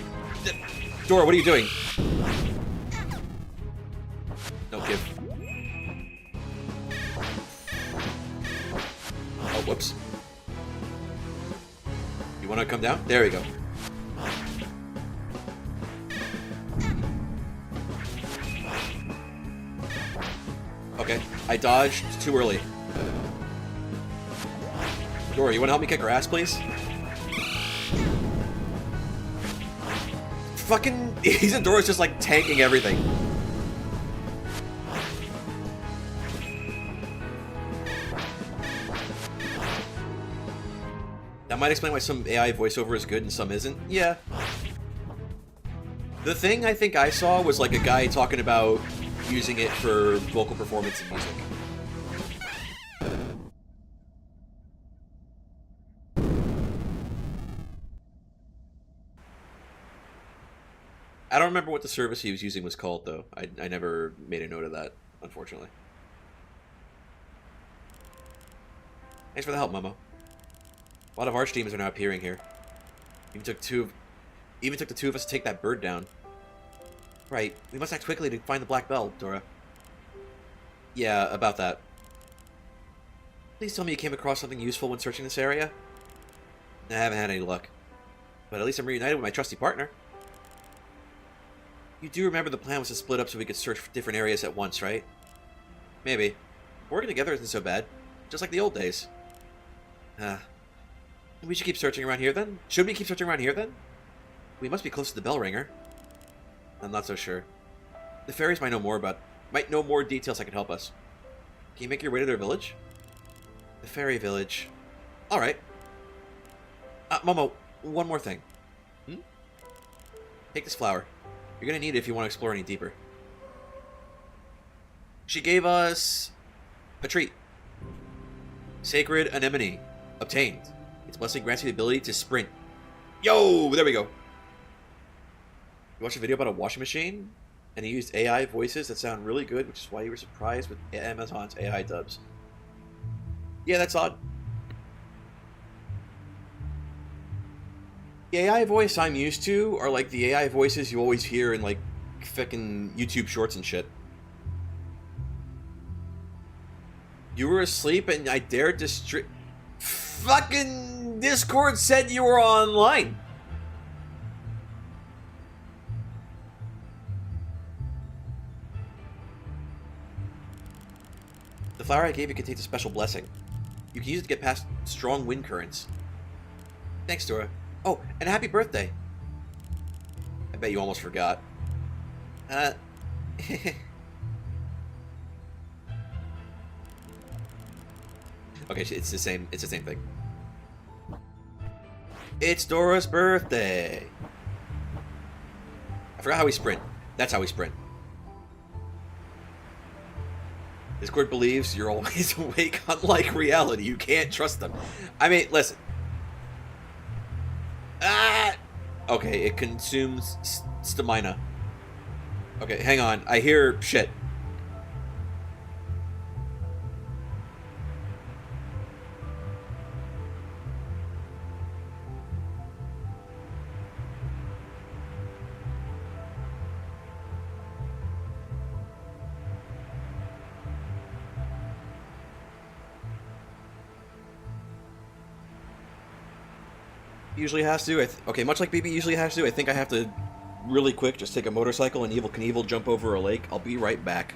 Dora, what are you doing? No give. Oh, whoops. You want to come down? There we go. Okay, I dodged too early. Dora, you want to help me kick her ass, please? Fucking Isadora's just like tanking everything. That might explain why some AI voiceover is good and some isn't. Yeah. The thing I think I saw was like a guy talking about using it for vocal performance in music. I don't remember what the service he was using was called, though. I never made a note of that, unfortunately. Thanks for the help, Momo. A lot of archdemons are now appearing here. Even took the two of us to take that bird down. Right. We must act quickly to find the Black Bell, Dora. Yeah, about that. Please tell me you came across something useful when searching this area? I haven't had any luck. But at least I'm reunited with my trusty partner. You do remember the plan was to split up so we could search for different areas at once, right? Maybe. Working together isn't so bad. Just like the old days. We should keep searching around here, then? Should we keep searching around here, then? We must be close to the bell ringer. I'm not so sure. The fairies might know more details that could help us. Can you make your way to their village? The fairy village. Alright. Momo, one more thing. Take this flower. You're gonna need it if you want to explore any deeper. She gave us a treat. Sacred anemone. Obtained. Its blessing grants you the ability to sprint. Yo! There we go. You watched a video about a washing machine? And he used AI voices that sound really good, which is why you were surprised with Amazon's AI dubs. Yeah, that's odd. The AI voice I'm used to are like the AI voices you always hear in like fucking YouTube shorts and shit. You were asleep and I dared to fucking Discord said you were online. The flower I gave you contains a special blessing. You can use it to get past strong wind currents. Thanks, Dora. Oh, and happy birthday. I bet you almost forgot. Okay, it's the same thing. It's Dora's birthday. I forgot how we sprint. That's how we sprint. Discord believes you're always awake, unlike reality. You can't trust them. I mean, listen. Okay, it consumes stamina. Okay, hang on. I hear shit. Usually has to. Okay, much like BB usually has to, I think I have to really quick just take a motorcycle and Evel Knievel jump over a lake. I'll be right back.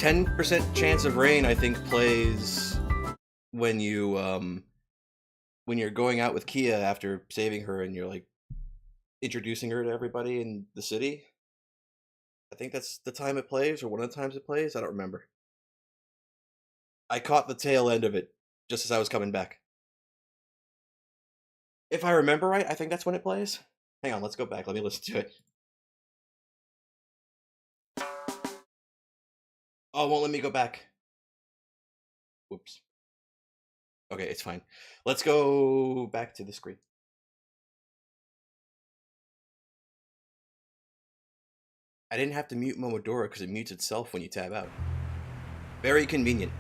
10% chance of rain, I think, plays when you when you're going out with Kia after saving her and you're like introducing her to everybody in the city. I think that's the time it plays, or one of the times it plays. I don't remember. I caught the tail end of it just as I was coming back. If I remember right, I think that's when it plays. Hang on, let's go back. Let me listen to it. Oh, it won't let me go back. Whoops. Okay, it's fine. Let's go back to the screen. I didn't have to mute Momodora because it mutes itself when you tab out. Very convenient.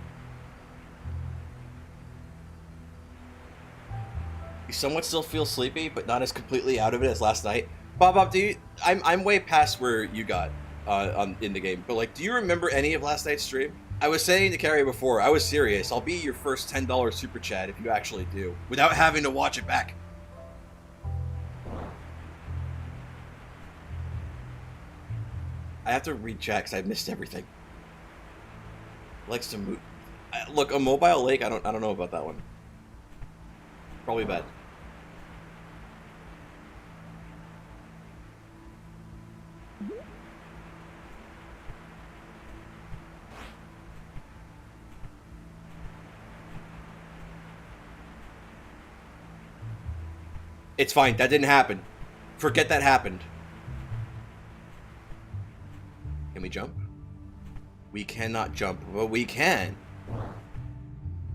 You somewhat still feel sleepy, but not as completely out of it as last night. Bob, do you? I'm way past where you got in the game, but like, do you remember any of last night's stream? I was saying to Carrie before, I was serious. I'll be your first $10 super chat if you actually do, without having to watch it back. I have to read chat because I missed everything. Likes to move. Look, a mobile lake. I don't know about that one. Probably bad. It's fine. That didn't happen. Forget that happened. Can we jump? We cannot jump, but we can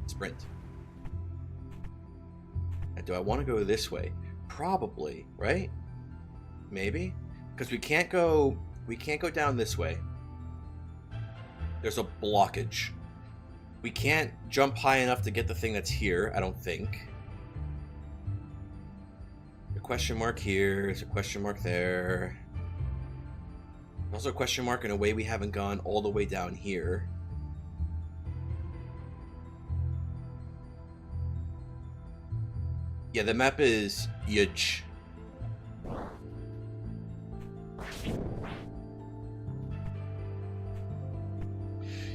sprint. Now, do I want to go this way? Probably, right? Maybe, because we can't go down this way. There's a blockage. We can't jump high enough to get the thing that's here, I don't think. A question mark here, there's a question mark there. Also a question mark in a way we haven't gone all the way down here. Yeah, the map is huge.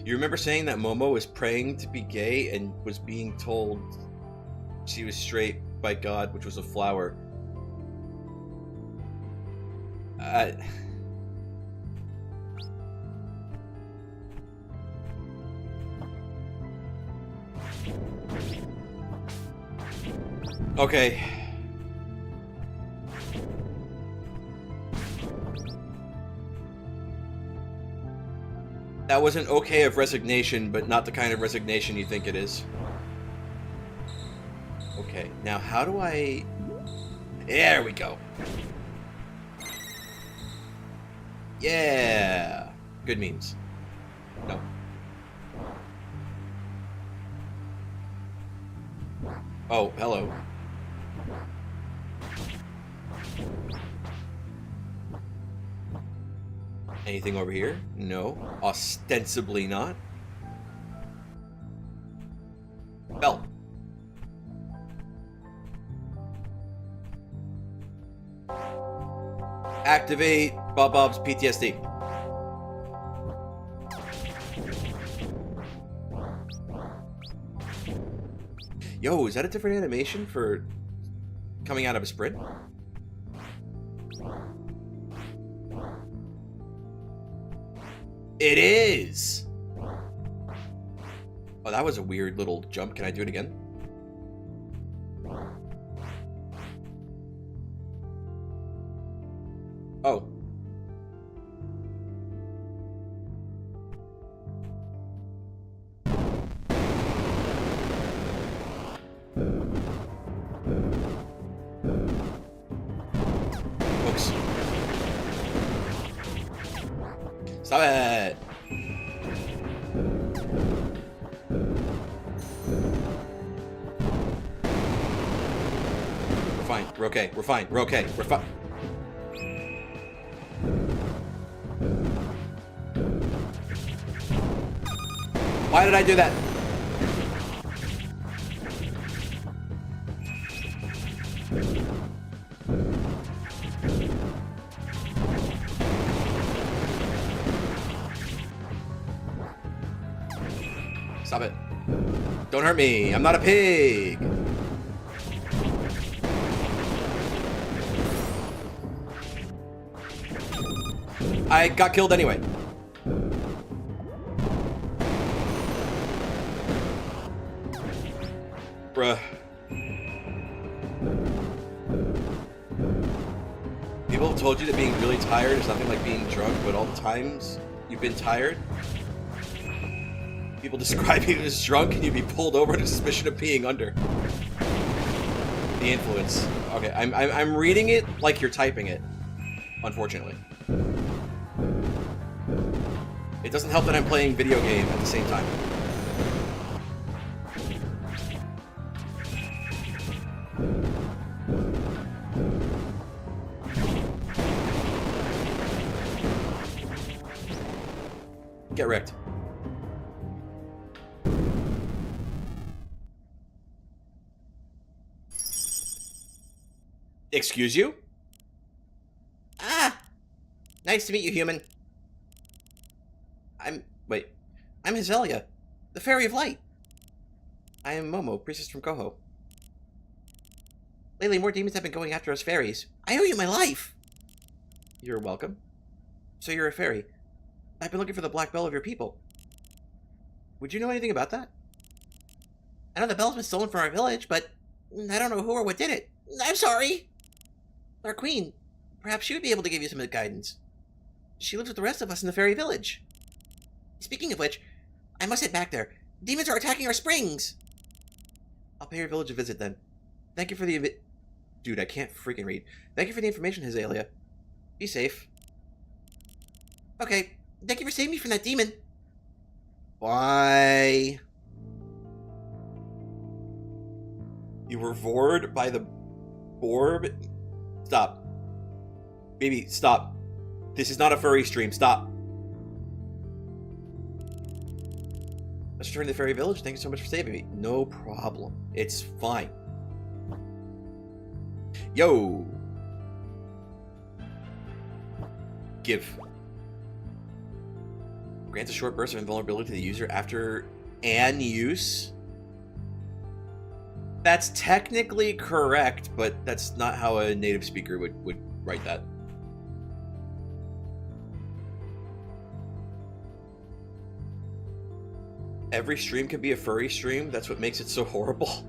You remember saying that Momo was praying to be gay and was being told she was straight by God, which was a flower. Okay. That was an okay of resignation, but not the kind of resignation you think it is. Okay, now how do I... There we go. Yeah! Good memes. No. Oh, hello. Anything over here? No. Ostensibly not. Bell. Activate Bob's PTSD. Yo, is that a different animation for coming out of a sprint? It is! Oh, that was a weird little jump. Can I do it again? Oh. Oops. Stop it! We're fine. We're okay. We're fine. We're okay. We're fine. Why did I do that? Stop it. Don't hurt me. I'm not a pig. I got killed anyway. Bruh. People have told you that being really tired is nothing like being drunk, but all the times you've been tired, people describe you as drunk and you'd be pulled over on suspicion of being under. The influence. Okay, I'm reading it like you're typing it, unfortunately. It doesn't help that I'm playing video game at the same time. Get wrecked. Excuse you? Ah! Nice to meet you, human. I'm Azalea, the Fairy of Light. I am Momo, priestess from Koho. Lately, more demons have been going after us fairies. I owe you my life! You're welcome. So you're a fairy. I've been looking for the black bell of your people. Would you know anything about that? I know the bell's been stolen from our village, but I don't know who or what did it. I'm sorry! Our queen, perhaps she would be able to give you some guidance. She lives with the rest of us in the fairy village. Speaking of which, I must head back there. Demons are attacking our springs! I'll pay your village a visit then. Thank you for the Dude, I can't freaking read. Thank you for the information, Azalea. Be safe. Okay, thank you for saving me from that demon. Bye. You were vored by the orb? Stop. Baby, stop. This is not a furry stream. Stop. Let's return to the fairy village. Thank you so much for saving me. No problem. It's fine. Yo. Give. Grants a short burst of invulnerability to the user after an use. That's technically correct, but that's not how a native speaker would write that. Every stream can be a furry stream. That's what makes it so horrible.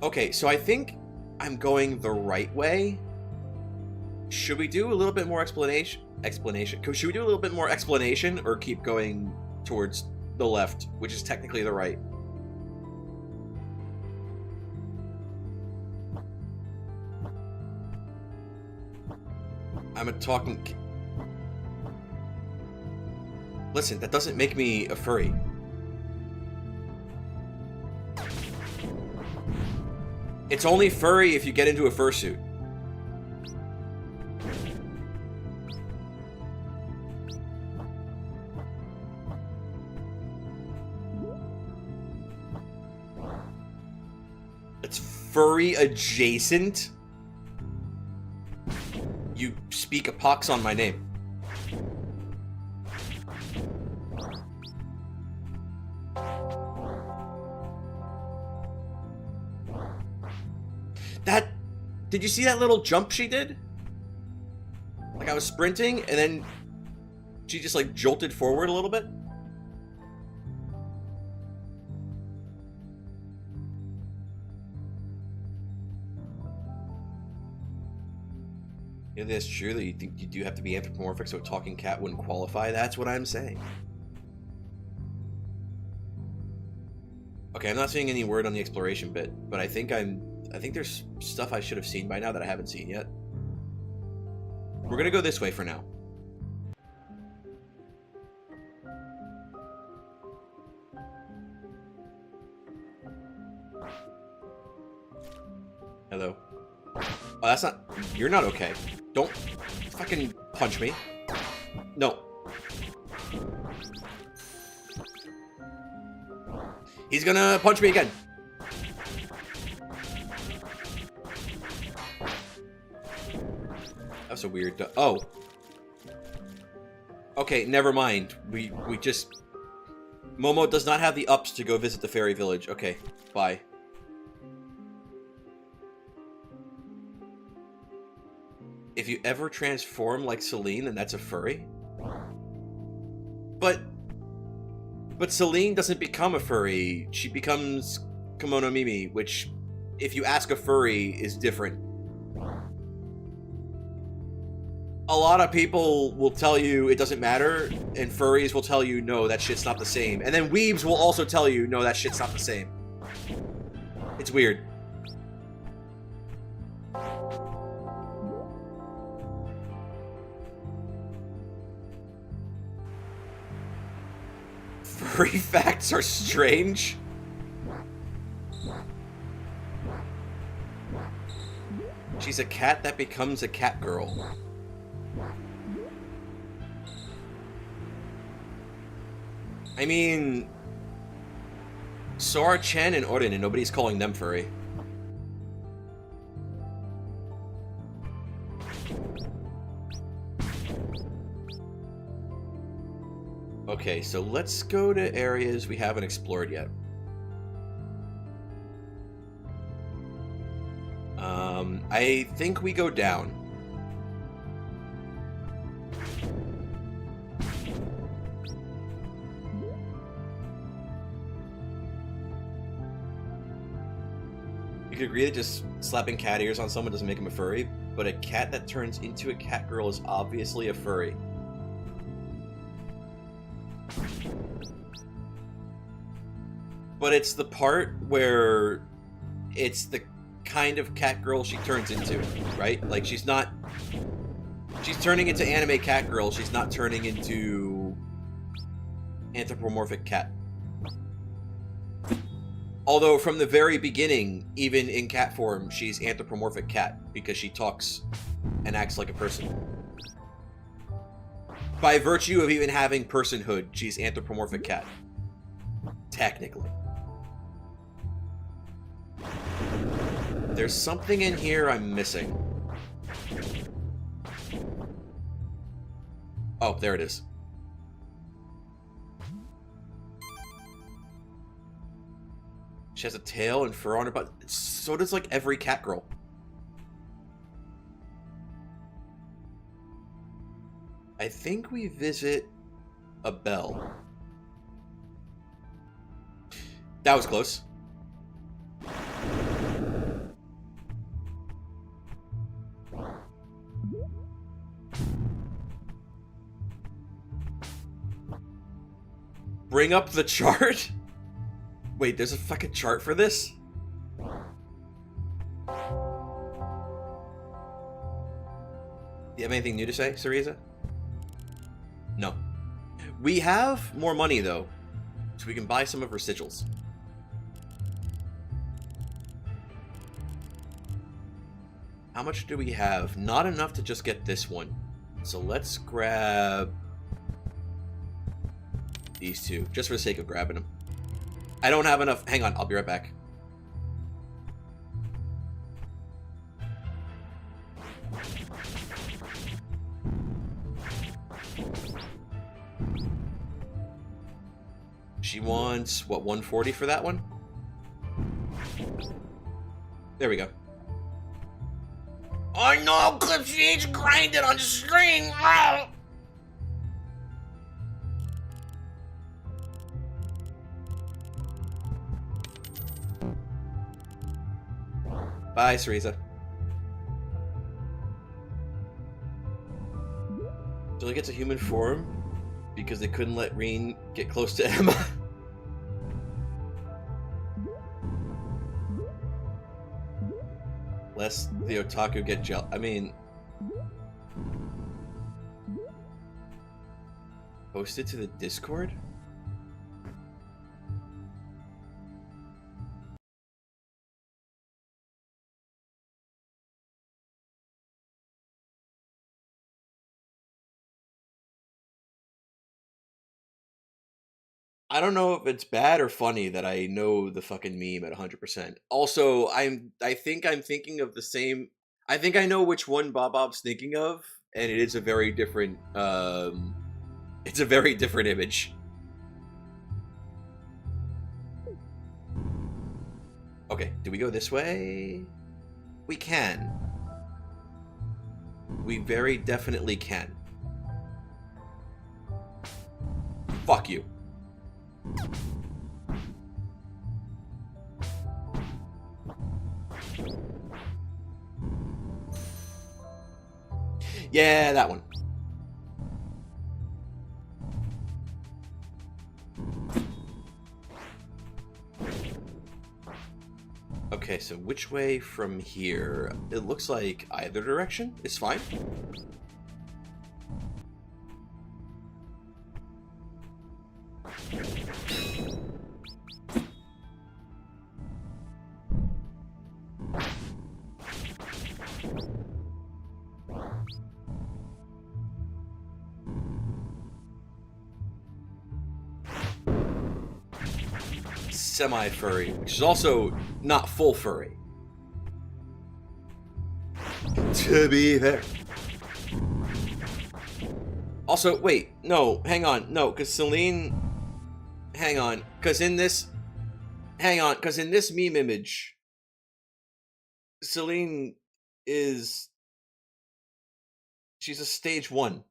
Okay, so I think I'm going the right way. Should we do a little bit more explanation? Should we do a little bit more explanation or keep going towards the left, which is technically the right? I'm a talking... Listen, that doesn't make me a furry. It's only furry if you get into a fursuit. It's furry adjacent? You speak a pox on my name. That... Did you see that little jump she did? Like I was sprinting and then she just like jolted forward a little bit? You know, that's true that you think you do have to be anthropomorphic, so a talking cat wouldn't qualify. That's what I'm saying. Okay, I'm not seeing any word on the exploration bit, but I think there's stuff I should have seen by now that I haven't seen yet. We're gonna go this way for now. Hello. Oh, that's not... You're not okay. Don't fucking punch me. No. He's gonna punch me again. That's a weird... Oh. Okay, never mind. We just... Momo does not have the ups to go visit the fairy village. Okay, bye. If you ever transform like Celine, then that's a furry. But Celine doesn't become a furry. She becomes Kimono Mimi, which, if you ask a furry, is different. A lot of people will tell you it doesn't matter, and furries will tell you, no, that shit's not the same. And then weebs will also tell you, no, that shit's not the same. It's weird. Furry facts are strange. She's a cat that becomes a cat girl. I mean, so are Chen and Orin, and nobody's calling them furry. Okay, so let's go to areas we haven't explored yet. I think we go down. You could agree that just slapping cat ears on someone doesn't make him a furry, but a cat that turns into a cat girl is obviously a furry. But it's the part where it's the kind of cat girl she turns into, right? Like, she's turning into anime cat girl, she's not turning into anthropomorphic cat. Although from the very beginning, even in cat form, she's anthropomorphic cat because she talks and acts like a person. By virtue of even having personhood, she's anthropomorphic cat. Technically. There's something in here I'm missing. Oh, there it is. She has a tail and fur on her butt. So does, like, every cat girl. I think we visit a bell. That was close. Bring up the chart? Wait, there's a fucking chart for this? Do you have anything new to say, Cereza? No. We have more money, though, so we can buy some of her sigils. How much do we have? Not enough to just get this one. So let's grab these two, just for the sake of grabbing them. I don't have enough. Hang on, I'll be right back. She wants, what, 140 for that one? There we go. Oh no, clipsvh grinded on the string! Oh! Bye, Cereza. Jill gets a human form because they couldn't let Reen get close to Emma. Lest the otaku get jealous. I mean... Post it to the Discord? I don't know if it's bad or funny that I know the fucking meme at 100%. Also, I think I'm thinking of the same. I think I know which one Bob's thinking of, and it is a very different. It's a very different image. Okay, do we go this way? We can. We very definitely can. Fuck you. Yeah, that one. Okay, so which way from here? It looks like either direction is fine. Semi-furry, which is also not full furry. To be fair. Also, wait, no, hang on, no, because Celine... Hang on, because in this... Hang on, because in this meme image, Celine is... She's a stage 1.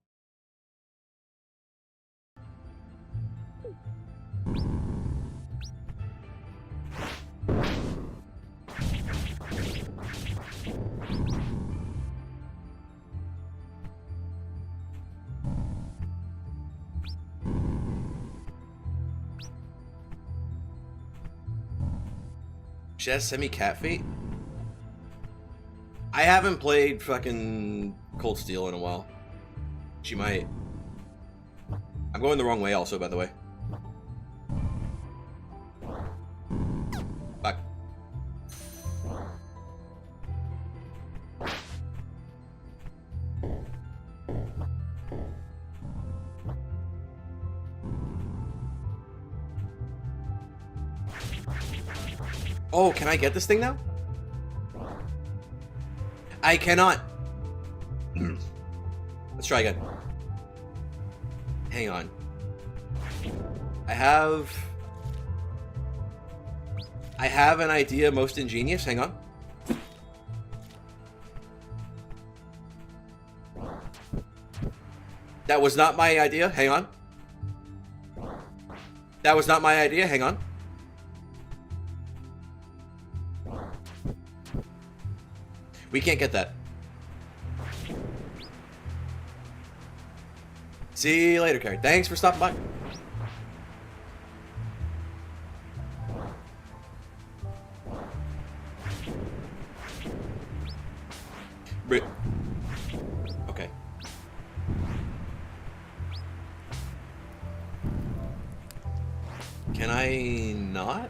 She has semi-cat feet? I haven't played fucking Cold Steel in a while. She might. I'm going the wrong way also, by the way. Fuck. Oh, can I get this thing now? I cannot. Let's try again. Hang on. I have an idea most ingenious. Hang on. That was not my idea. Hang on. That was not my idea. Hang on. We can't get that. See you later, Carrie. Thanks for stopping by. Okay. Can I not?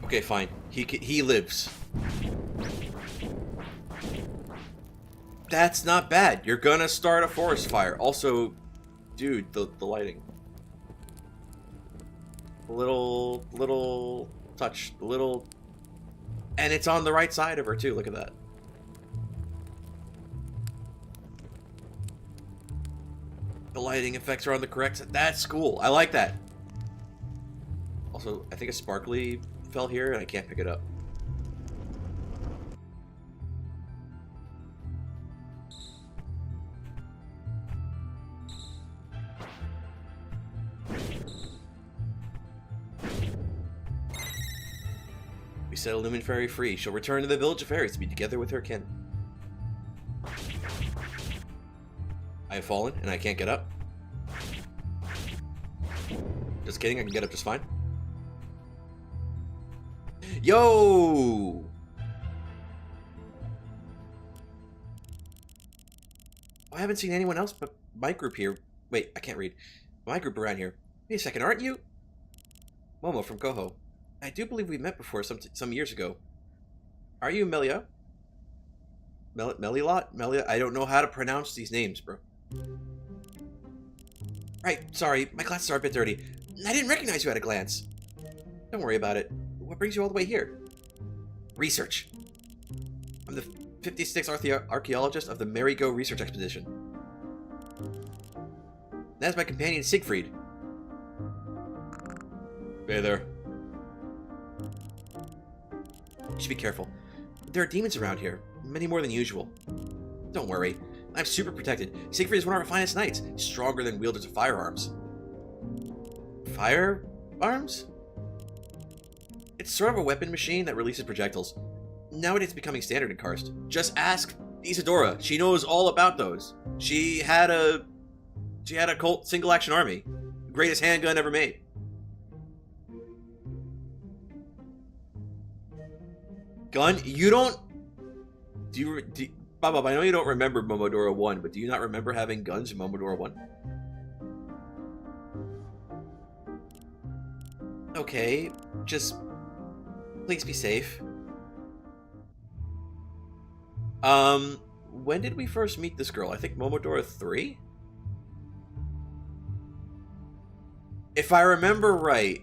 Okay, fine. He lives. That's not bad. You're gonna start a forest fire. Also, dude, the lighting. Little touch, little, and it's on the right side of her too. Look at that. The lighting effects are on the correct side. That's cool. I like that. Also, I think a sparkly fell here and I can't pick it up. We set a Lumen Fairy free. She'll return to the Village of Fairies to be together with her kin. I have fallen and I can't get up. Just kidding, I can get up just fine. Yo! I haven't seen anyone else but my group here. Wait, I can't read. My group around here. Wait a second, aren't you? Momo from Koho. I do believe we met before some years ago. Are you Melia? Melilot? Melia? I don't know how to pronounce these names, bro. Right, sorry, my glasses are a bit dirty. I didn't recognize you at a glance. Don't worry about it. What brings you all the way here? Research. I'm the 56th archaeologist of the Merry-Go Research Expedition. That's my companion Siegfried. Hey there. You should be careful. There are demons around here, many more than usual. Don't worry, I'm super protected. Siegfried is one of our finest knights, stronger than wielders of firearms. Firearms? It's sort of a weapon machine that releases projectiles. Nowadays it's becoming standard in Karst. Just ask Isadora. She knows all about those. She had a Colt single action army. Greatest handgun ever made. Gun? You don't... Bob, I know you don't remember Momodora 1, but do you not remember having guns in Momodora 1? Okay, just... please be safe. When did we first meet this girl? I think Momodora 3? If I remember right,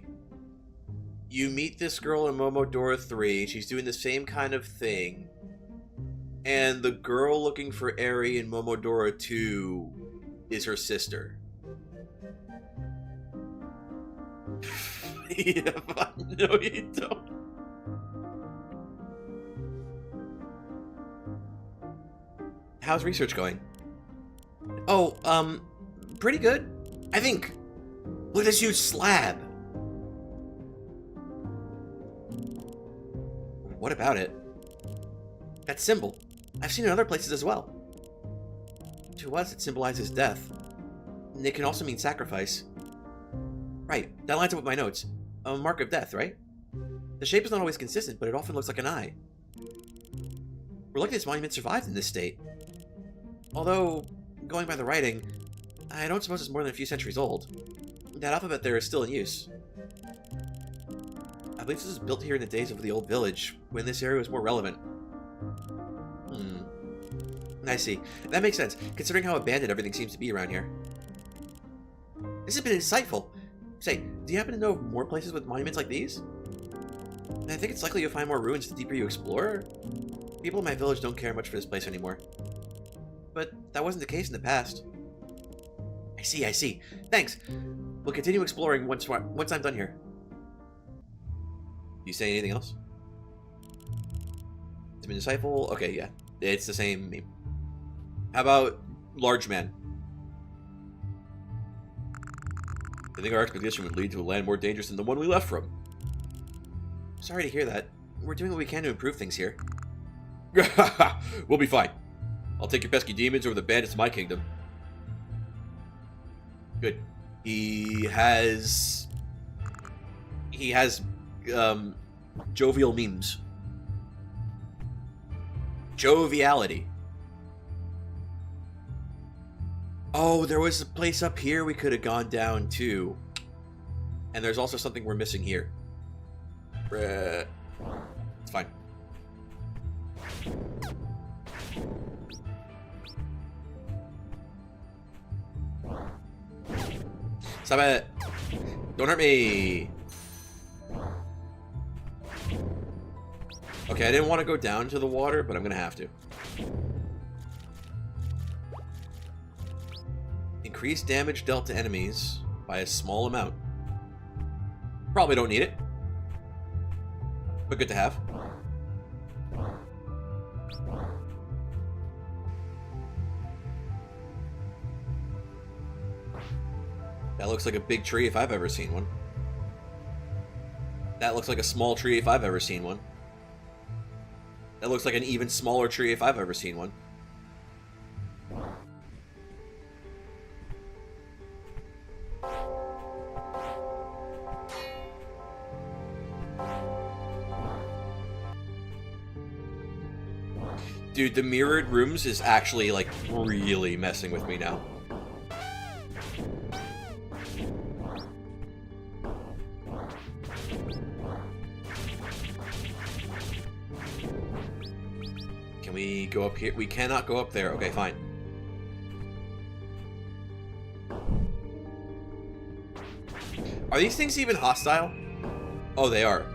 you meet this girl in Momodora 3, she's doing the same kind of thing, and the girl looking for Eri in Momodora 2 is her sister. Yeah, no you don't. How's research going? Oh, pretty good, I think. Look at this huge slab. What about it? That symbol. I've seen it in other places as well. To us, it symbolizes death. And it can also mean sacrifice. Right, that lines up with my notes. A mark of death, right? The shape is not always consistent, but it often looks like an eye. We're lucky this monument survived in this state. Although, going by the writing, I don't suppose it's more than a few centuries old. That alphabet there is still in use. I believe this was built here in the days of the old village, when this area was more relevant. I see. That makes sense, considering how abandoned everything seems to be around here. This has been insightful. Say, do you happen to know of more places with monuments like these? I think it's likely you'll find more ruins the deeper you explore. People in my village don't care much for this place anymore. But that wasn't the case in the past. I see. Thanks. We'll continue exploring once I'm done here. You say anything else? It's been insightful? Okay, yeah. It's the same meme. How about large man? I think our expedition would lead to a land more dangerous than the one we left from. Sorry to hear that. We're doing what we can to improve things here. We'll be fine. I'll take your pesky demons over the bandits of my kingdom. Good. He has jovial memes. Joviality. Oh, there was a place up here we could have gone down to. And there's also something we're missing here. It's fine. Stop it! Don't hurt me! Okay, I didn't want to go down to the water, but I'm gonna have to. Increase damage dealt to enemies by a small amount. Probably don't need it, but good to have. That looks like a big tree if I've ever seen one. That looks like a small tree if I've ever seen one. That looks like an even smaller tree if I've ever seen one. Dude, the mirrored rooms is actually, like, really messing with me now. Can we go up here? We cannot go up there. Okay, fine. Are these things even hostile? Oh, they are.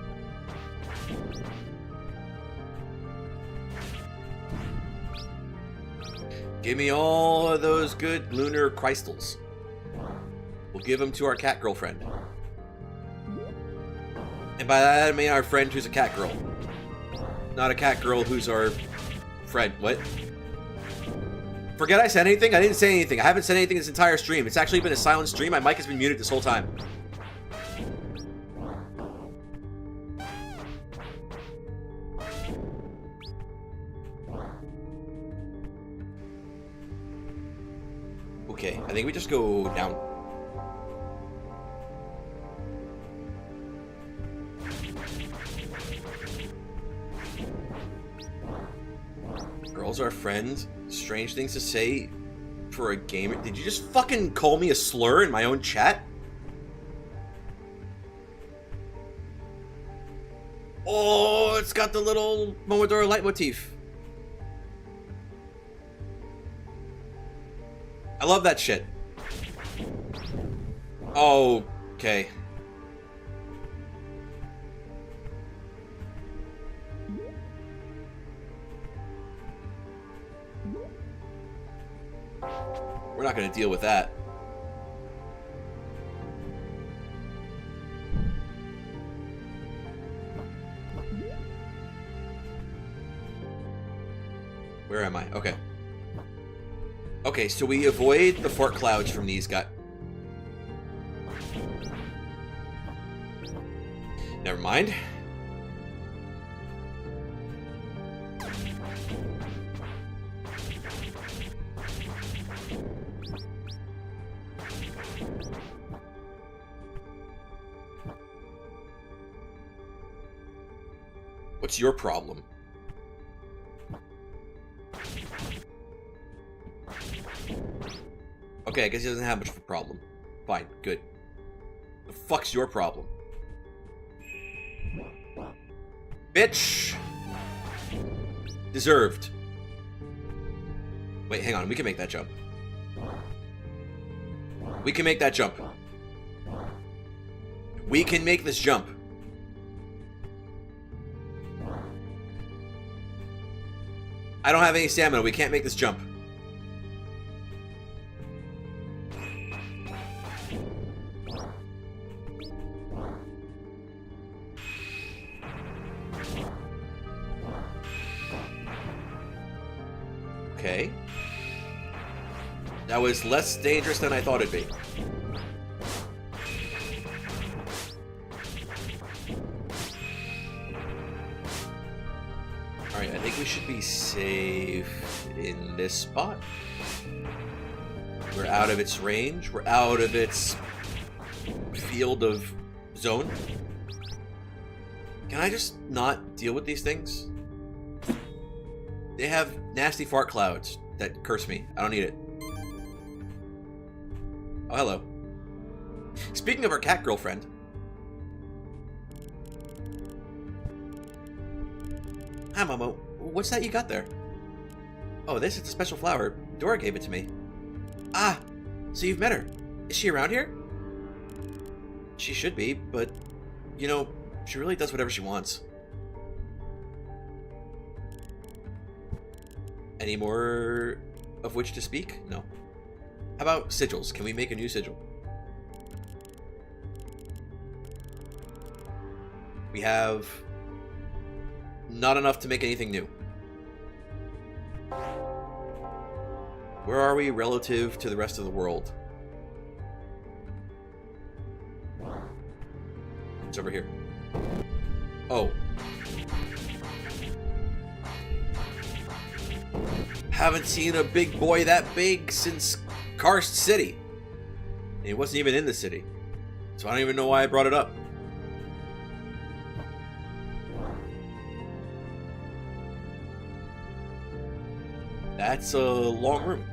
Give me all of those good lunar crystals. give them to our cat girlfriend. And by that I mean our friend who's a cat girl. Not a cat girl who's our friend. What? Forget I said anything? I didn't say anything. I haven't said anything this entire stream. It's actually been a silent stream. My mic has been muted this whole time. Okay, I think we just go down. Girls are friends. Strange things to say for a gamer. Did you just fucking call me a slur in my own chat? Oh, it's got the little Momodora leitmotif. I love that shit. Oh, okay. We're not going to deal with that. Where am I? Okay. Okay, so we avoid the fart clouds from these guys. Never mind. What's your problem? Okay, I guess he doesn't have much of a problem. Fine, good. The fuck's your problem? Bitch! Deserved. Wait, hang on, we can make that jump. We can make that jump. We can make this jump. I don't have any stamina, we can't make this jump. Okay. That was less dangerous than I thought it'd be. Alright, I think we should be safe in this spot. We're out of its range. We're out of its field of zone. Can I just not deal with these things? They have nasty fart clouds that curse me. I don't need it. Oh, hello. Speaking of our cat girlfriend. Hi, Momo. What's that you got there? Oh, this is a special flower. Dora gave it to me. Ah, so you've met her. Is she around here? She should be, but, you know, she really does whatever she wants. Any more of which to speak? No. How about sigils? Can we make a new sigil? We have not enough to make anything new. Where are we relative to the rest of the world? It's over here. Oh. Haven't seen a big boy that big since Karst City. And he wasn't even in the city. So I don't even know why I brought it up. That's a long room.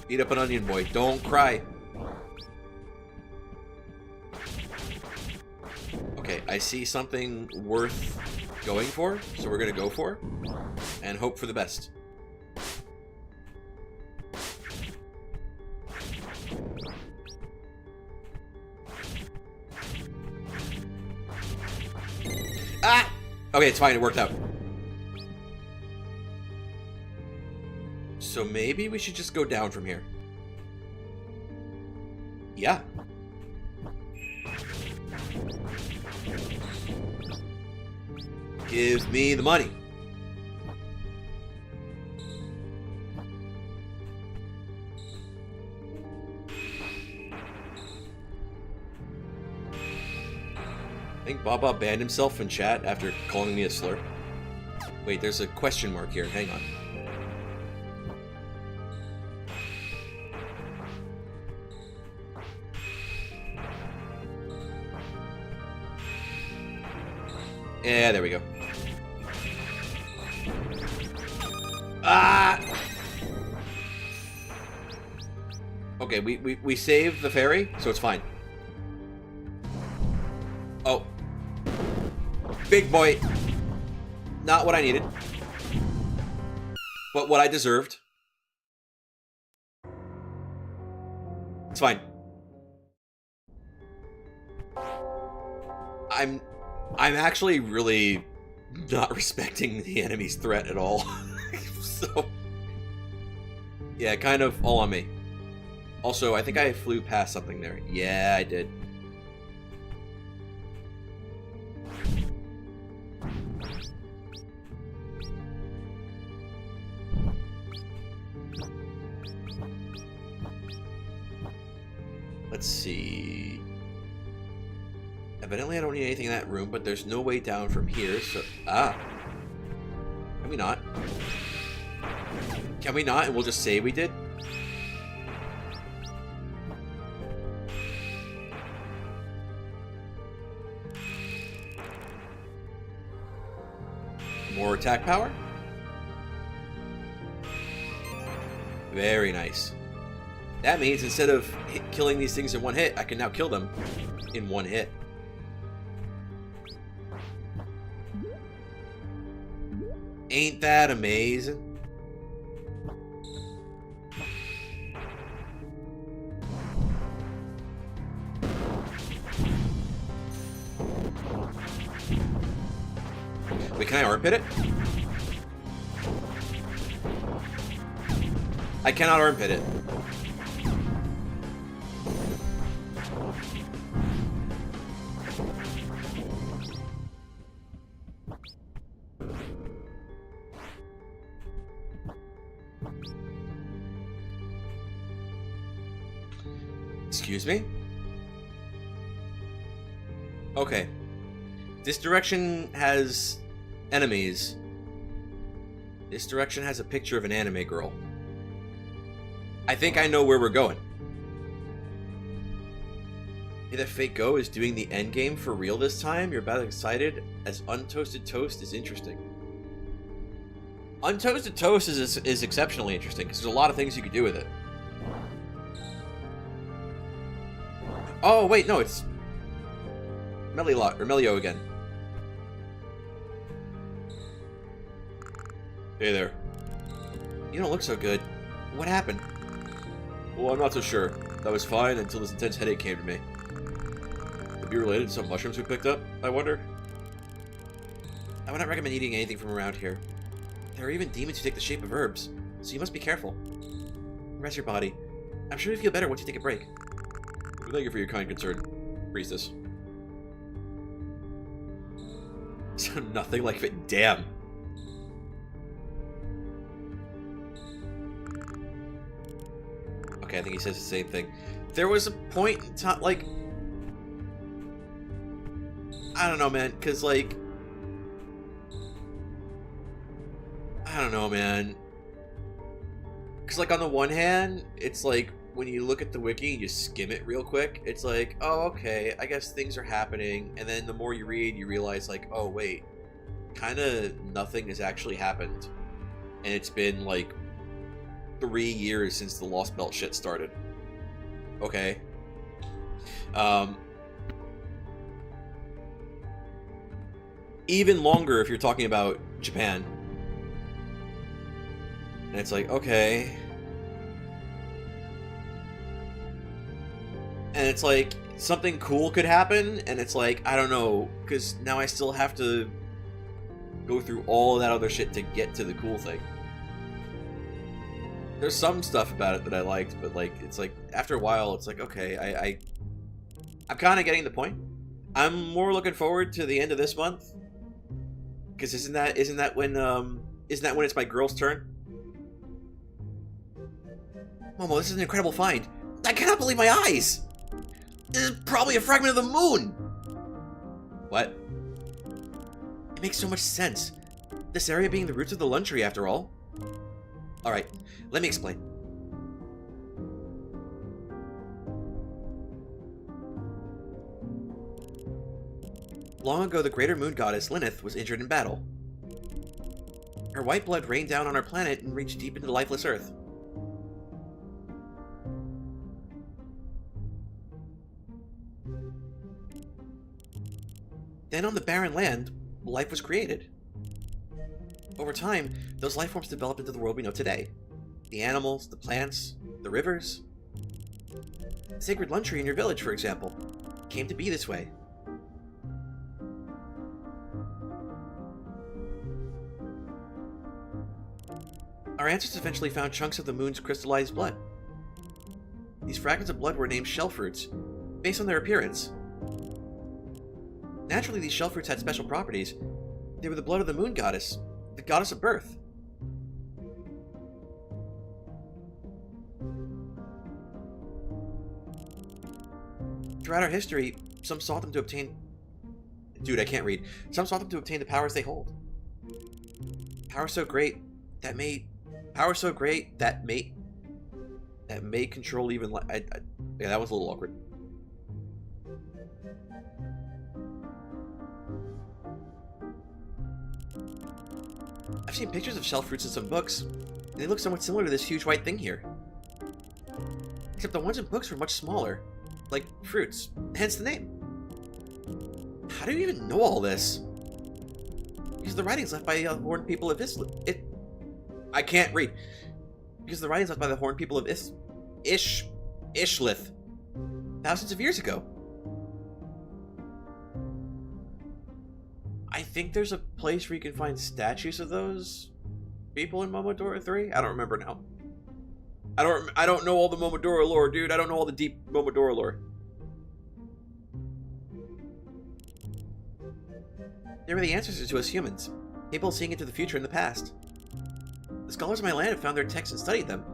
Eat up an onion, boy. Don't cry. Okay, I see something worth going for, so we're gonna go for and hope for the best. Ah! Okay, it's fine, it worked out. So maybe we should just go down from here. Yeah. Give me the money. I think Baba banned himself in chat after calling me a slur. Wait, there's a question mark here. Hang on. Yeah, there we go. Ah! Okay, we saved the ferry, so it's fine. Oh. Big boy. Not what I needed. But what I deserved. It's fine. I'm actually really not respecting the enemy's threat at all. So, yeah, kind of all on me. Also, I think I flew past something there. Yeah, I did. Let's see. Evidently, I don't need anything in that room, but there's no way down from here, so... Ah. Can we not? Can we not, and we'll just say we did? More attack power? Very nice. That means instead of killing these things in one hit, I can now kill them in one hit. Ain't that amazing? Wait, can I armpit it? I cannot armpit it. Excuse me? Okay. This direction has enemies. This direction has a picture of an anime girl. I think I know where we're going. Hey, that fake Go is doing the end game for real this time? You're about excited? As untoasted toast is interesting. Untoasted toast is exceptionally interesting because there's a lot of things you could do with it. Oh, wait, no, it's Melio again. Hey there. You don't look so good. What happened? Well, I'm not so sure. That was fine until this intense headache came to me. Could be related to some mushrooms we picked up, I wonder? I would not recommend eating anything from around here. There are even demons who take the shape of herbs, so you must be careful. Rest your body. I'm sure you'll feel better once you take a break. Thank you for your kind concern, priestess. So nothing like it. Damn. Okay, I think he says the same thing. There was a point in time, like... I don't know, man, because, like... I don't know, man. Because, like, on the one hand, it's like, when you look at the wiki and you skim it real quick, it's like, oh, okay, I guess things are happening. And then the more you read, you realize, like, oh, wait, kind of nothing has actually happened. And it's been, like, 3 years since the Lost Belt shit started. Okay. Even longer if you're talking about Japan. And it's like, okay. And it's like, something cool could happen, and it's like, I don't know, because now I still have to go through all of that other shit to get to the cool thing. There's some stuff about it that I liked, but like it's like after a while, it's like okay, I'm kind of getting the point. I'm more looking forward to the end of this month because isn't that when it's my girl's turn? Momo, this is an incredible find. I cannot believe my eyes. This is probably a fragment of the moon. What? It makes so much sense. This area being the roots of the lung tree, after all. Alright, let me explain. Long ago, the greater moon goddess, Lyneth, was injured in battle. Her white blood rained down on our planet and reached deep into the lifeless Earth. Then on the barren land, life was created. Over time, those life forms developed into the world we know today. The animals, the plants, the rivers. The sacred lung tree in your village, for example, came to be this way. Our ancestors eventually found chunks of the moon's crystallized blood. These fragments of blood were named shell fruits, based on their appearance. Naturally, these shell fruits had special properties. They were the blood of the moon goddess, the goddess of birth. Throughout our history, some sought them to obtain... Dude, I can't read. Some sought them to obtain the powers they hold. Power so great that may control even yeah, that was a little awkward. I've seen pictures of shell fruits in some books, and they look somewhat similar to this huge white thing here. Except the ones in books were much smaller, like fruits, hence the name. How do you even know all this? Because the writings left by the horned people of I can't read. Because the writings left by the horned people of Ishlith thousands of years ago. I think there's a place where you can find statues of those people in Momodora 3. I don't remember now. I don't know all the Momodora lore, dude. I don't know all the deep Momodora lore. They were the ancestors to us humans, capable of seeing into the future and the past. The scholars of my land have found their texts and studied them.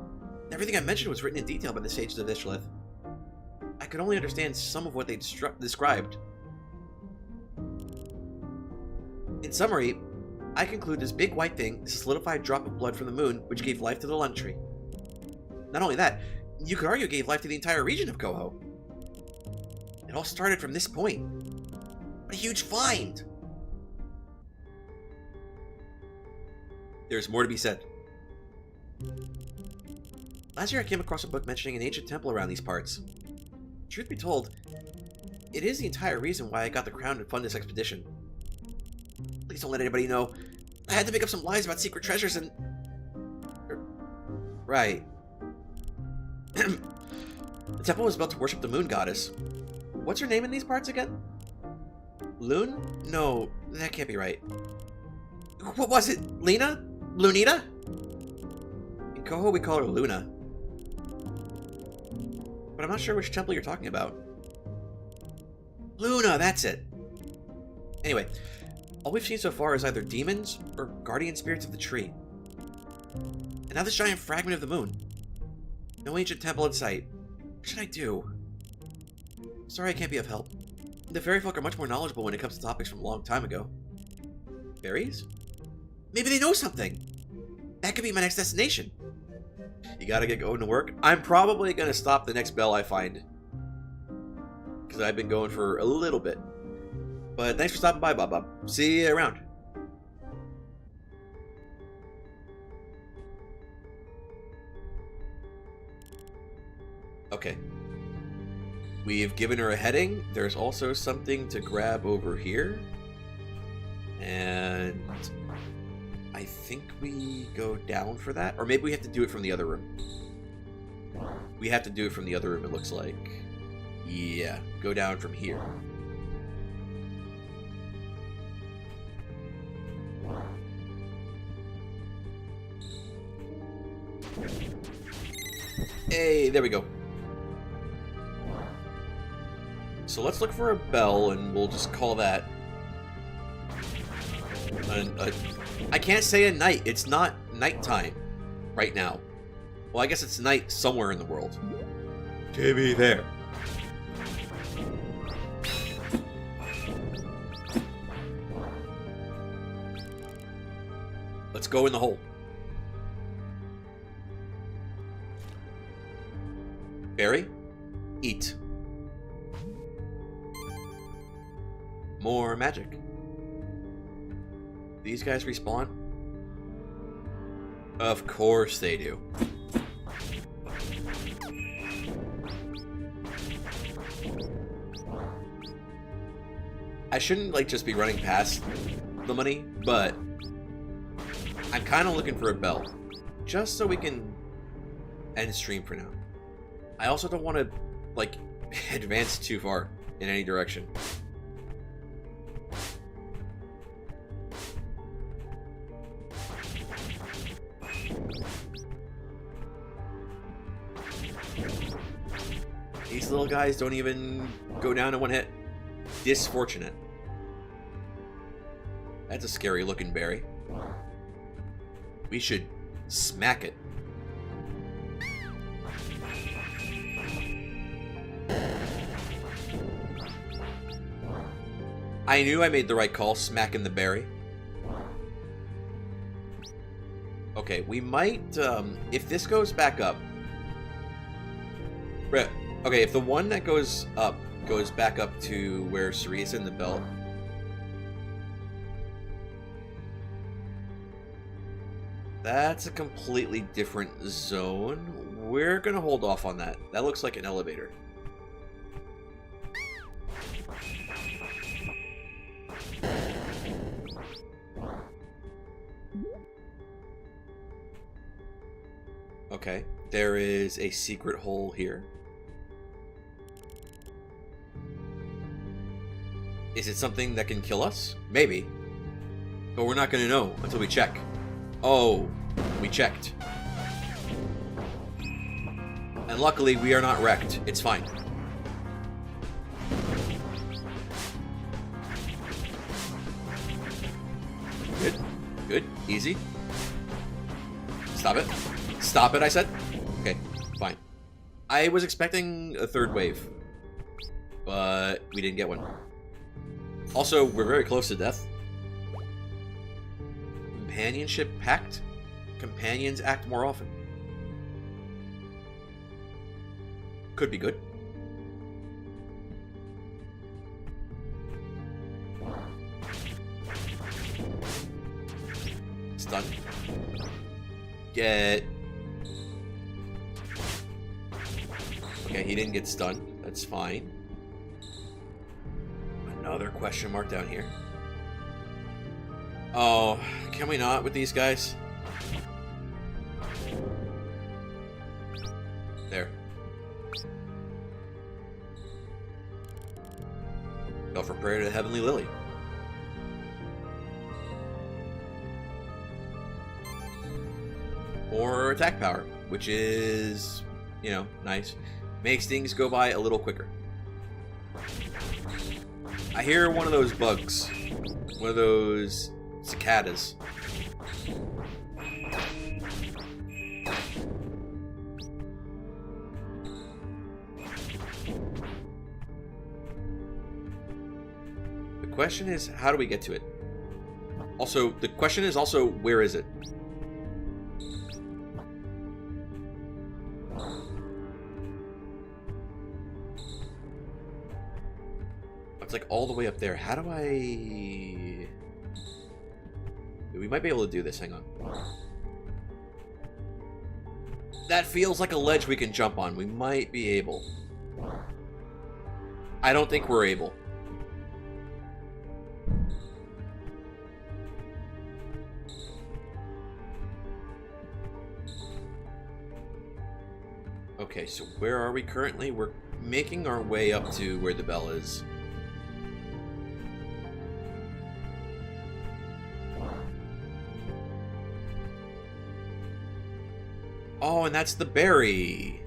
Everything I mentioned was written in detail by the sages of Ishlith. I could only understand some of what they described. In summary, I conclude this big white thing is a solidified drop of blood from the moon which gave life to the lung tree. Not only that, you could argue it gave life to the entire region of Koho. It all started from this point. What a huge find! There's more to be said. Last year I came across a book mentioning an ancient temple around these parts. Truth be told, it is the entire reason why I got the crown to fund this expedition. Please don't let anybody know. I had to make up some lies about secret treasures and... Right. The temple was built to worship the moon goddess. What's her name in these parts again? Loon? No, that can't be right. What was it? Lena? Lunita? In Koho we call her Luna. But I'm not sure which temple you're talking about. Luna, that's it. Anyway, all we've seen so far is either demons or guardian spirits of the tree. And now this giant fragment of the moon. No ancient temple in sight. What should I do? Sorry I can't be of help. The fairy folk are much more knowledgeable when it comes to topics from a long time ago. Fairies? Maybe they know something! That could be my next destination. You gotta get going to work. I'm probably gonna stop the next bell I find. Because I've been going for a little bit. But thanks for stopping by, Bob. See you around. Okay. We've given her a heading. There's also something to grab over here. And I think we go down for that. Or maybe we have to do it from the other room. We have to do it from the other room, it looks like. Yeah, go down from here. Hey, there we go. So let's look for a bell, and we'll just call that... I can't say a night. It's not nighttime right now. Well, I guess it's night somewhere in the world. To be fair. Let's go in the hole. Berry? Eat. More magic. These guys respawn? Of course they do. I shouldn't like just be running past the money, but I'm kind of looking for a bell, just so we can end stream for now. I also don't want to like advance too far in any direction. These little guys don't even go down in one hit. Disfortunate. That's a scary looking berry. We should smack it. I knew I made the right call, smacking the berry. Okay, we might, if this goes back up... Okay, if the one that goes up goes back up to where Ceri's in the belt... That's a completely different zone. We're gonna hold off on that. That looks like an elevator. Okay, there is a secret hole here. Is it something that can kill us? Maybe. But we're not gonna know until we check. Oh, we checked. And luckily, we are not wrecked. It's fine. Good. Good. Easy. Stop it. Stop it, I said. Okay, fine. I was expecting a third wave, but we didn't get one. Also, we're very close to death. Companionship pact? Companions act more often. Could be good. Stun. Get... Okay, he didn't get stunned. That's fine. Another question mark down here. Oh, can we not with these guys? There. Go for prayer to the Heavenly Lily. Or attack power, which is, you know, nice. Makes things go by a little quicker. I hear one of those bugs. One of those cicadas. The question is, how do we get to it? Also, the question is also, where is it? It's like all the way up there. How do I... We might be able to do this. Hang on. That feels like a ledge we can jump on. We might be able. I don't think we're able. Okay, so where are we currently? We're making our way up to where the bell is. Oh, and that's the berry.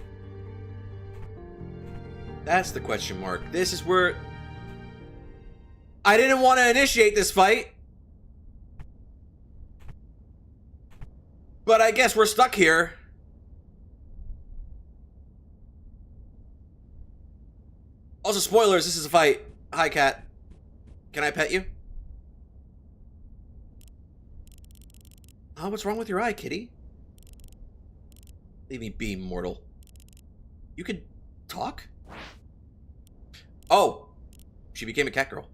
That's the question mark. This is where... I didn't want to initiate this fight. But I guess we're stuck here. Also, spoilers, this is a fight. Hi, cat. Can I pet you? Oh, what's wrong with your eye, kitty? Leave me be, mortal. You could talk? Oh! She became a cat girl.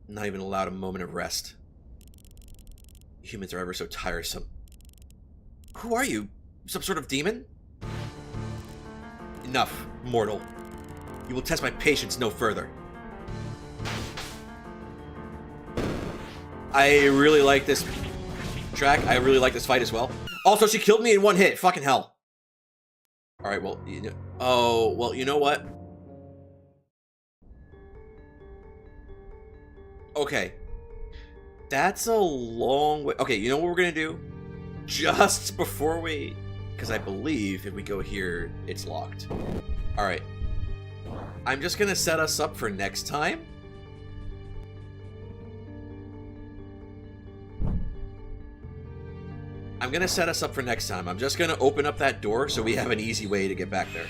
Not even allowed a moment of rest. Humans are ever so tiresome. Who are you? Some sort of demon? Enough, mortal. You will test my patience no further. I really like this track. I really like this fight as well. Also, she killed me in one hit. Fucking hell. Alright, well, oh, well, you know what? Okay. That's a long way. Okay, you know what we're gonna do? Just before we... Because I believe if we go here, it's locked. Alright. I'm just gonna set us up for next time. I'm gonna set us up for next time. I'm just gonna open up that door so we have an easy way to get back there.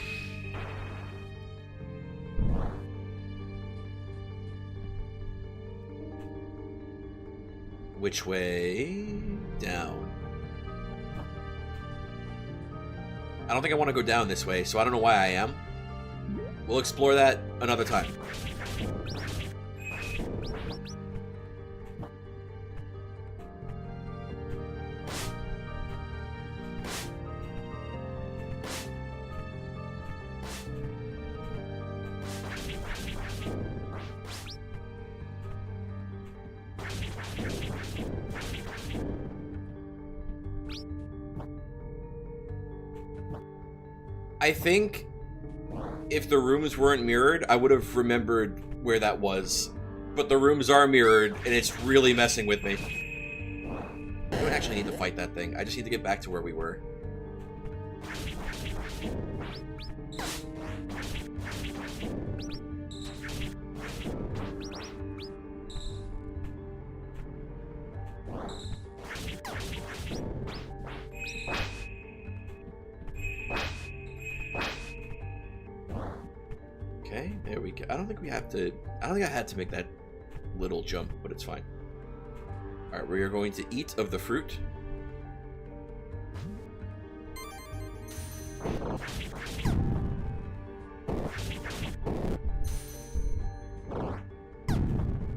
Which way? Down. I don't think I want to go down this way, so I don't know why I am. We'll explore that another time. I think if the rooms weren't mirrored, I would have remembered where that was. But the rooms are mirrored, and it's really messing with me. I don't actually need to fight that thing. I just need to get back to where we were. Okay, there we go. I don't think we have to... I don't think I had to make that little jump, but it's fine. Alright, we are going to eat of the fruit.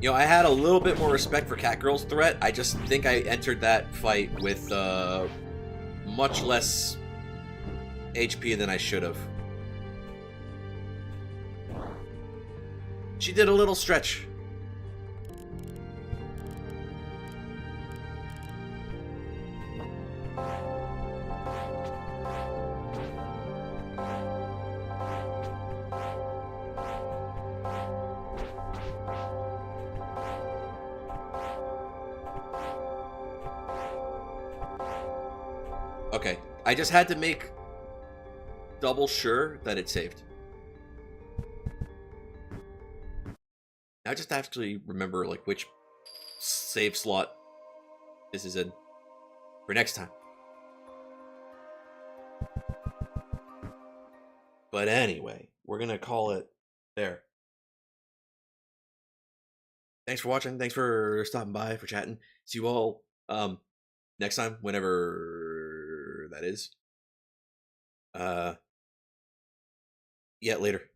You know, I had a little bit more respect for Catgirl's threat. I just think I entered that fight with much less HP than I should have. She did a little stretch. Okay, I just had to make double sure that it saved. I just have to remember like which save slot this is in for next time. But anyway, we're gonna call it there. Thanks for watching. Thanks for stopping by, for chatting. See you all next time, whenever that is. Yeah, later.